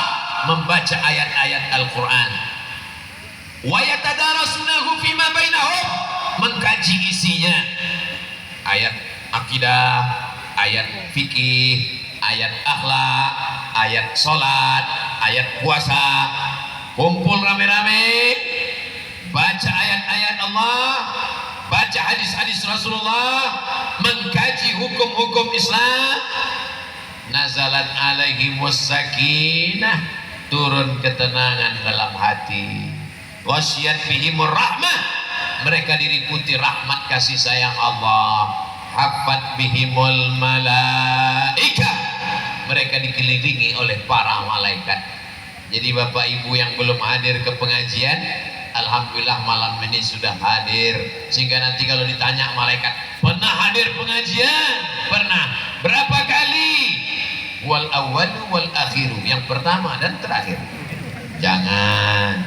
A: membaca ayat-ayat Al-Quran, wa yatadarasunahu fima bainahum, mengkaji isinya, ayat akidah, ayat fikih, ayat akhlak, ayat sholat, ayat puasa. Kumpul rame-rame, baca ayat-ayat Allah, baca hadis-hadis Rasulullah, mengkaji hukum-hukum Islam. Nazalat alaihimus sakinah, turun ketenangan dalam hati. Ghasyiyat bihimur rahmah, mereka diliputi rahmat kasih sayang Allah. Haffat bihimul malaika, mereka dikelilingi oleh para malaikat. Jadi Bapak Ibu yang belum hadir ke pengajian, alhamdulillah malam ini sudah hadir, sehingga nanti kalau ditanya malaikat, pernah hadir pengajian? Pernah. Berapa kali? Wal awwalu wal akhiru, yang pertama dan terakhir. Jangan.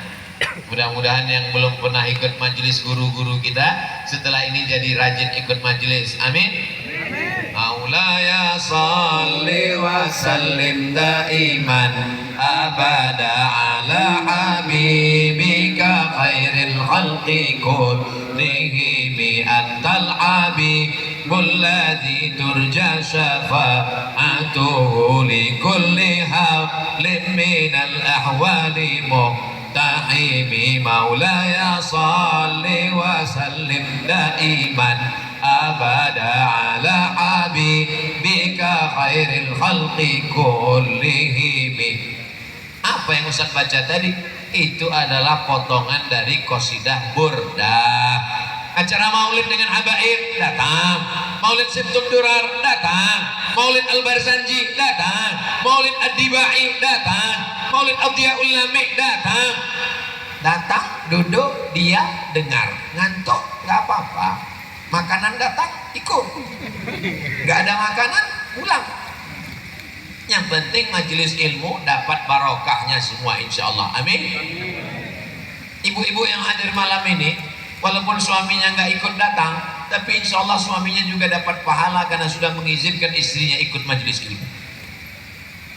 A: Mudah-mudahan yang belum pernah ikut majelis guru-guru kita setelah ini jadi rajin ikut majelis. Amin. Maulaya salli wa sallim daiman abada ala habibika khairil khalqi kullihim, antal habibul ladzi turja syafa'atuhu li kulli hawlin minal ahwali muhtahimi. Maulaya salli wa sallim daiman abada ala habibika khairil khalqi kullihim. Apa yang Ustaz baca tadi? Itu adalah potongan dari qasidah Burdah. Acara maulid dengan habaib datang, maulid Sibtun Durar datang, maulid Al-Barzanji datang, maulid Ad-Dibai datang, maulid Adhiyaul Lami datang. Datang, duduk, dia dengar, ngantuk nggak apa-apa. Makanan datang, ikut. Nggak ada makanan, pulang. Yang penting majelis ilmu dapat barokahnya semua, insya Allah. Amin. Ibu-ibu yang hadir malam ini, walaupun suaminya nggak ikut datang, tapi insya Allah suaminya juga dapat pahala karena sudah mengizinkan istrinya ikut majelis ilmu.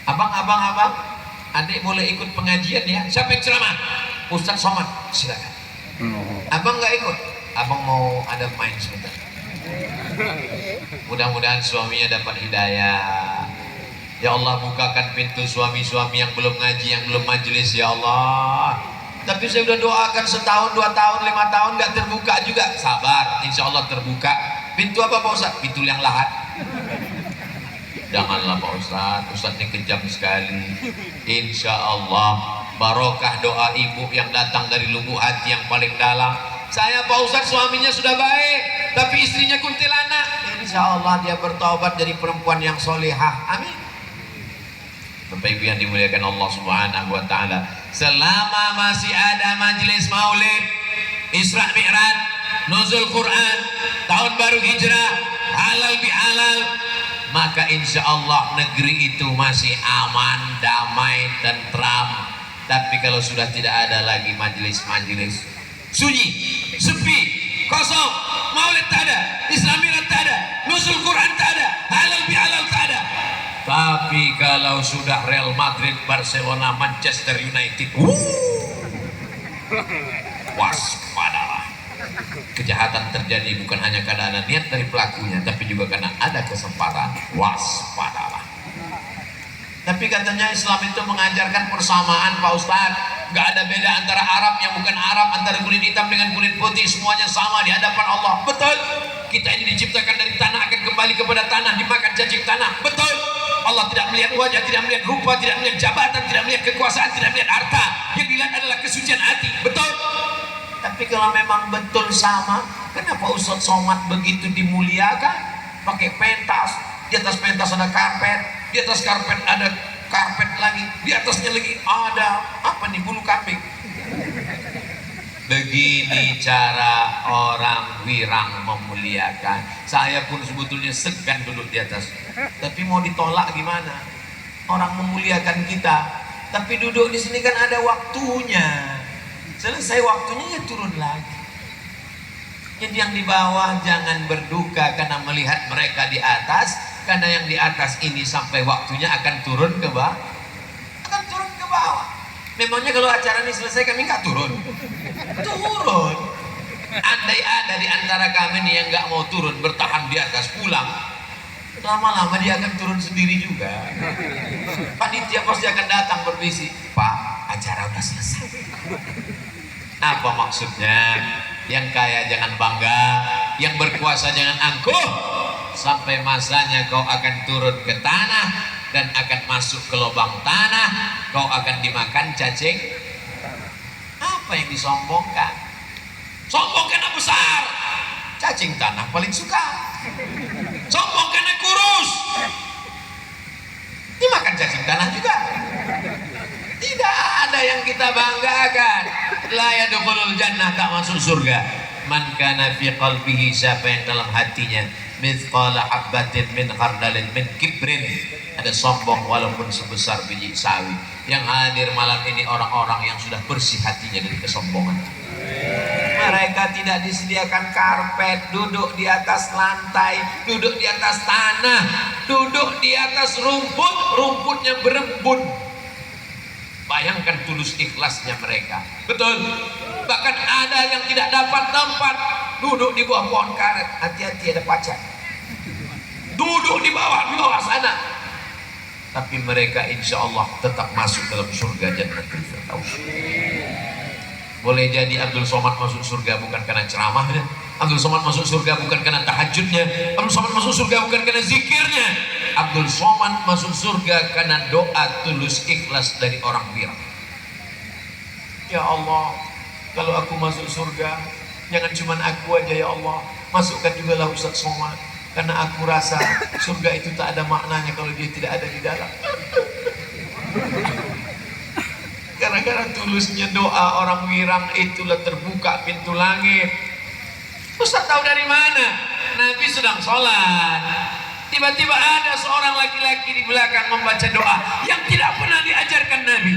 A: Abang, adik boleh ikut pengajian ya. Siapa yang ceramah? Ustaz Somad, silakan. Abang nggak ikut? Abang mau ada main sebentar. Mudah-mudahan suaminya dapat hidayah. Ya Allah, bukakan pintu suami-suami yang belum ngaji, yang belum majelis, ya Allah. Tapi saya sudah doakan setahun, 2 tahun, 5 tahun nggak terbuka juga. Sabar, insya Allah terbuka. Pintu apa Pak Ustaz? Pintu yang lahat. Janganlah Pak Ustaz, Ustaznya kejam sekali. Insya Allah barokah doa ibu yang datang dari lubuk hati yang paling dalam. Saya Pak Ustaz suaminya sudah baik, tapi istrinya kuntilanak. Insya Allah dia bertobat jadi perempuan yang solehah. Amin. Bapak Ibu yang dimuliakan Allah Subhanahu wa taala, selama masih ada majelis maulid, Isra Mi'raj, nuzul Quran, tahun baru hijrah, halal bihalal, maka insya Allah negeri itu masih aman, damai, tentram. Tapi kalau sudah tidak ada lagi majelis-majelis, sunyi, sepi, kosong, maulid tak ada, Isra Mi'raj tak ada, nuzul Quran tak ada, halal bihalal tak ada. Tapi kalau sudah Real Madrid, Barcelona, Manchester United, waspadalah. Kejahatan terjadi bukan hanya karena ada niat dari pelakunya, tapi juga karena ada kesempatan. Waspadalah. Tapi katanya Islam itu mengajarkan persamaan, Pak Ustadz. Gak ada beda antara Arab yang bukan Arab, antara kulit hitam dengan kulit putih, semuanya sama di hadapan Allah. Betul. Kita ini diciptakan dari tanah, akan kembali ke kepada tanah, dimakan cacing tanah. Betul. Allah tidak melihat wajah, tidak melihat rupa, tidak melihat jabatan, tidak melihat kekuasaan, tidak melihat harta. Yang dilihat adalah kesucian hati. Betul. Tapi kalau memang betul sama, kenapa Ustaz Somad begitu dimuliakan? Pakai pentas, di atas pentas ada karpet, di atas karpet ada karpet lagi, di atasnya lagi ada apa nih, bulu kambing. Begini cara orang wirang memuliakan. Saya pun sebetulnya segan duduk di atas, tapi mau ditolak gimana? Orang memuliakan kita, tapi duduk di sini kan ada waktunya. Selesai waktunya ya turun lagi. Jadi yang di bawah jangan berduka karena melihat mereka di atas, karena yang di atas ini sampai waktunya akan turun ke bawah. Akan turun ke bawah. Memangnya kalau acara ini selesai kami nggak turun? Turun. Andai ada di antara kami nih yang nggak mau turun, bertahan di atas, pulang, lama-lama dia akan turun sendiri juga. Panitia pasti akan datang berbisik, Pak, acara udah selesai. Apa maksudnya? Yang kaya jangan bangga, yang berkuasa jangan angkuh. Sampai masanya kau akan turun ke tanah dan akan masuk ke lubang tanah, kau akan dimakan cacing. Apa yang disombongkan? Sombong karena besar, cacing tanah paling suka. Sombong karena kurus, dimakan cacing tanah juga. Tidak ada yang kita banggakan. La yadkhulul jannah, tak masuk surga. Man kana fi qalbihi, siapa yang dalam hatinya mithqala habbatin min khardalin min kibrin, ada sombong walaupun sebesar biji sawi. Yang hadir malam ini orang-orang yang sudah bersih hatinya dari kesombongan. Mereka tidak disediakan karpet, duduk di atas lantai, duduk di atas tanah, duduk di atas rumput, rumputnya berembun. Bayangkan tulus ikhlasnya mereka. Betul. Bahkan ada yang tidak dapat tempat, duduk di bawah pohon karet. Hati-hati ada pacar. Duduk di bawah sana. Tapi mereka insya Allah tetap masuk dalam surga Jannatul Firdaus. Boleh jadi Abdul Somad masuk surga bukan karena ceramahnya, Abdul Somad masuk surga bukan karena tahajudnya, Abdul Somad masuk surga bukan karena zikirnya, Abdul Somad masuk surga karena doa tulus ikhlas dari orang wirang. Ya Allah, kalau aku masuk surga, jangan cuma aku aja ya Allah, masukkan juga lah Ustaz Somad, karena aku rasa surga itu tak ada maknanya kalau dia tidak ada di dalam. Gara-gara tulusnya doa orang wirang itulah terbuka pintu langit. Ustaz tahu dari mana? Nabi sedang sholat, tiba-tiba ada seorang laki-laki di belakang membaca doa yang tidak pernah diajarkan Nabi.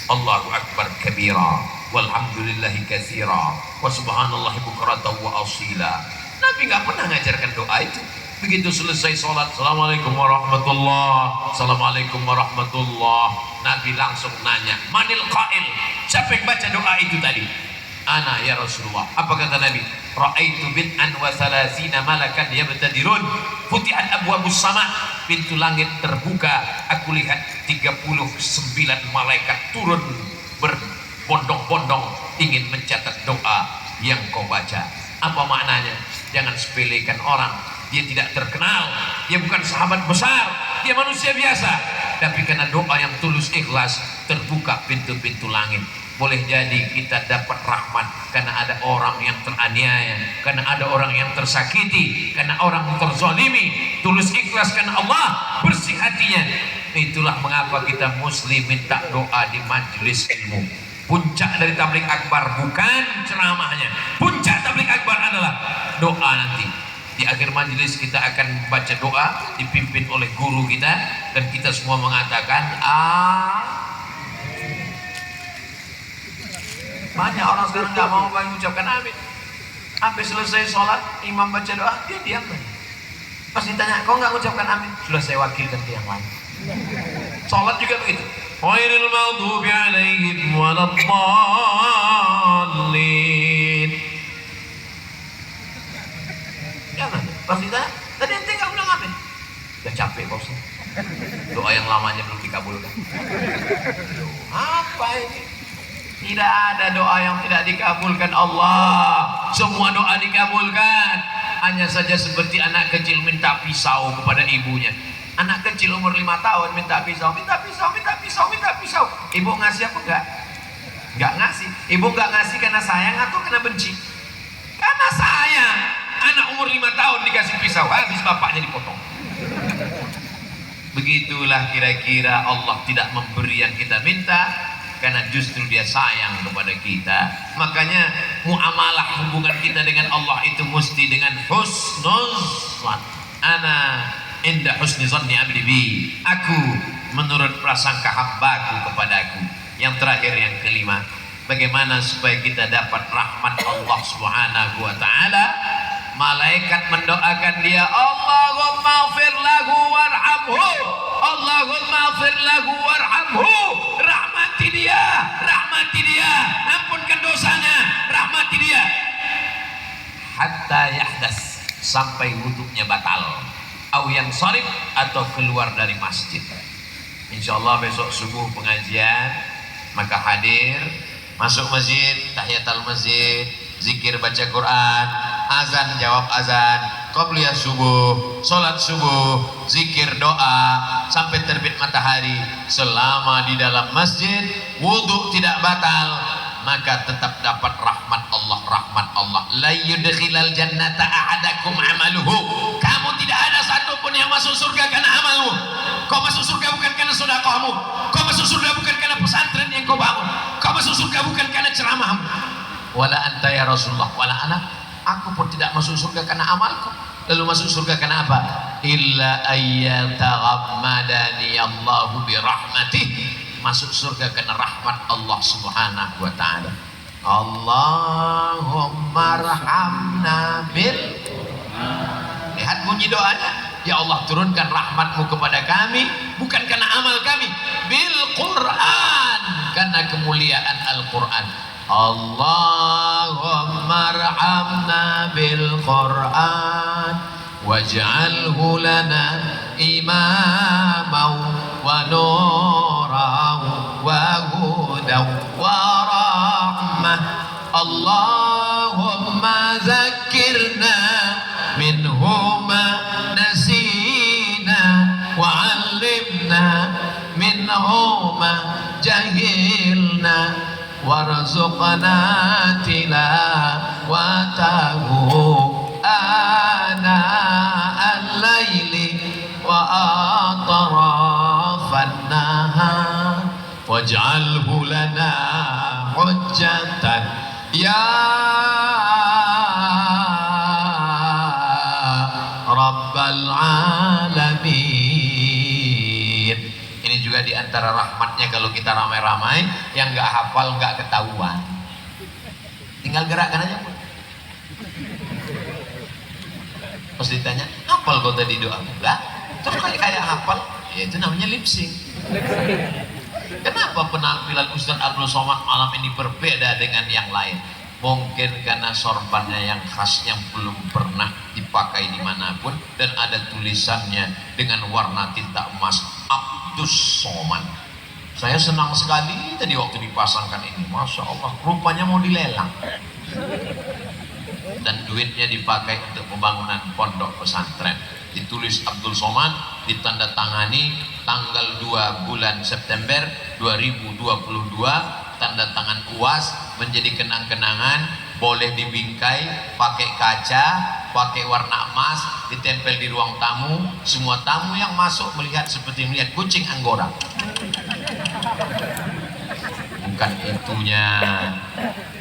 A: Allahu Akbar kabira, walhamdulillahi katsira, wa subhanallahi bukratan wa asila. Nabi nggak pernah ngajarkan doa itu. Begitu selesai sholat, assalamualaikum warahmatullah, assalamualaikum warahmatullah, Nabi langsung nanya, manil qail, siapa yang baca doa itu tadi? Ana ya Rasulullah. Apa kata Nabi? Ra'aitu bid'an wa thalathina malakan yabtadirun, futihat abwabus sama, pintu langit terbuka, aku lihat 39 malaikat turun berbondong-bondong ingin mencatat doa yang kau baca. Apa maknanya? Jangan sepelekan orang. Dia tidak terkenal, dia bukan sahabat besar, dia manusia biasa, tapi karena doa yang tulus ikhlas terbuka pintu-pintu langit. Boleh jadi kita dapat rahmat karena ada orang yang teraniaya, karena ada orang yang tersakiti, karena orang yang terzalimi. Tulus ikhlas karena Allah, bersih hatinya. Itulah mengapa kita muslim minta doa di majelis ilmu. Puncak dari tabligh akbar bukan ceramahnya, puncak tabligh akbar adalah doa nanti. Di akhir majelis kita akan baca doa dipimpin oleh guru kita dan kita semua mengatakan banyak orang sekarang nggak mau mengucapkan amin. Sampai selesai sholat imam baca doa dia diam. Pas ditanya kok nggak mengucapkan amin, sudah saya wakilkan ke yang lain. Sholat juga begitu. Ghairil maghdubi alaihim waladdallin. Jangan, pas ditanya, tadi ente nggak bilang amin. Udah capek bos. Doa yang lamanya belum dikabulkan. Apa ini? Tidak ada doa yang tidak dikabulkan Allah. Semua doa dikabulkan. hanya saja seperti anak kecil minta pisau kepada ibunya. Anak kecil umur 5 tahun minta pisau, minta pisau, minta pisau, minta pisau. Ibu ngasih apa enggak? Enggak ngasih. Ibu enggak ngasih karena sayang atau karena benci? Karena sayang. Anak umur 5 tahun dikasih pisau, habis bapaknya dipotong. Begitulah kira-kira Allah tidak memberi yang kita minta, karena justru dia sayang kepada kita. Makanya muamalah hubungan kita dengan Allah itu mesti dengan husnul zan. Ana inda husni zanni abdi bi. Aku menurut prasangka hambaku kepadaku. Yang terakhir, yang kelima, bagaimana supaya kita dapat rahmat Allah Subhanahu wa taala? Malaikat mendoakan dia, Allahumma ighfir lahu warhamhu, Allahumma ighfir lahu warhamhu. Rahmati dia, rahmati dia, ampunkan dosanya, rahmati dia. Hatta yahdas, sampai wuduknya batal, au yang sarif, atau keluar dari masjid. Insyaallah besok subuh pengajian, maka hadir, masuk masjid, tahiyatul masjid, zikir baca Quran, azan jawab azan, qobliyah subuh, sholat subuh, zikir doa sampai terbit matahari. Selama di dalam masjid wudhu tidak batal, maka tetap dapat rahmat Allah. Rahmat Allah, la yudkhilal jannata ahadakum amaluhu. Kamu tidak ada satupun yang masuk surga karena amalmu. Kau masuk surga bukan karena sedekahmu, kau masuk surga bukan karena pesantren yang kau bangun, kau masuk surga bukan karena ceramahmu. Wala anta ya Rasulullah, wala anak, aku pun tidak masuk surga karena amalku. Lalu masuk surga karena apa? Illa ayyataghammadani Allahu birahmatih. Masuk surga karena rahmat Allah Subhanahu wa taala. Allahumma arhamna bil. Lihat bunyi doanya. Ya Allah, turunkan rahmatmu kepada kami bukan karena amal kami, bil Quran, karena kemuliaan Al-Quran. Allahumma arhamna bil Quran waj'alhu lana imaman wa nuran wa hudan wa rahmah. Allahumma zakkirna minhuma nasina wa 'allimna minhuma jahilna warzuqna tilawatahu ana al-laili wa atrafan nahar waj'alhu lana hujjatan ya rabbal alamin. Ini juga diantara rahmatnya kalau kita ramai-ramai, yang nggak hafal nggak ketahuan, tinggal gerakkan aja. Pas ditanya, hafal kau tadi doa? Enggak. Terus kayak hafal, ya itu namanya lip sync. Kenapa penampilan Ustaz Abdul Somad malam ini berbeda dengan yang lain? Mungkin karena sorbannya yang khas, yang belum pernah dipakai dimanapun, dan ada tulisannya dengan warna tinta emas, Abdus Somad. Saya senang sekali tadi waktu dipasangkan ini, Masya Allah, rupanya mau dilelang. Dan duitnya dipakai untuk pembangunan pondok pesantren. Ditulis Abdul Somad, ditandatangani tanggal 2 bulan September 2022, tanda tangan UAS, menjadi kenang-kenangan, boleh dibingkai, pakai kaca, pakai warna emas, ditempel di ruang tamu. Semua tamu yang masuk melihat seperti melihat kucing Anggora. Bukan itunya,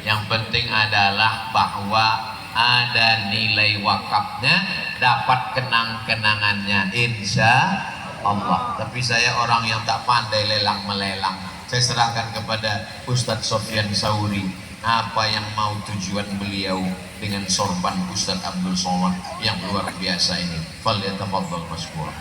A: yang penting adalah bahwa ada nilai wakafnya, dapat kenang-kenangannya, insya Allah. Tapi saya orang yang tak pandai lelang melelang. Saya serahkan kepada Ustadz Sofyan Sauri, apa yang mau tujuan beliau dengan sorban Ustadz Abdul Somad yang luar biasa ini. Falyatafaddal mashkura.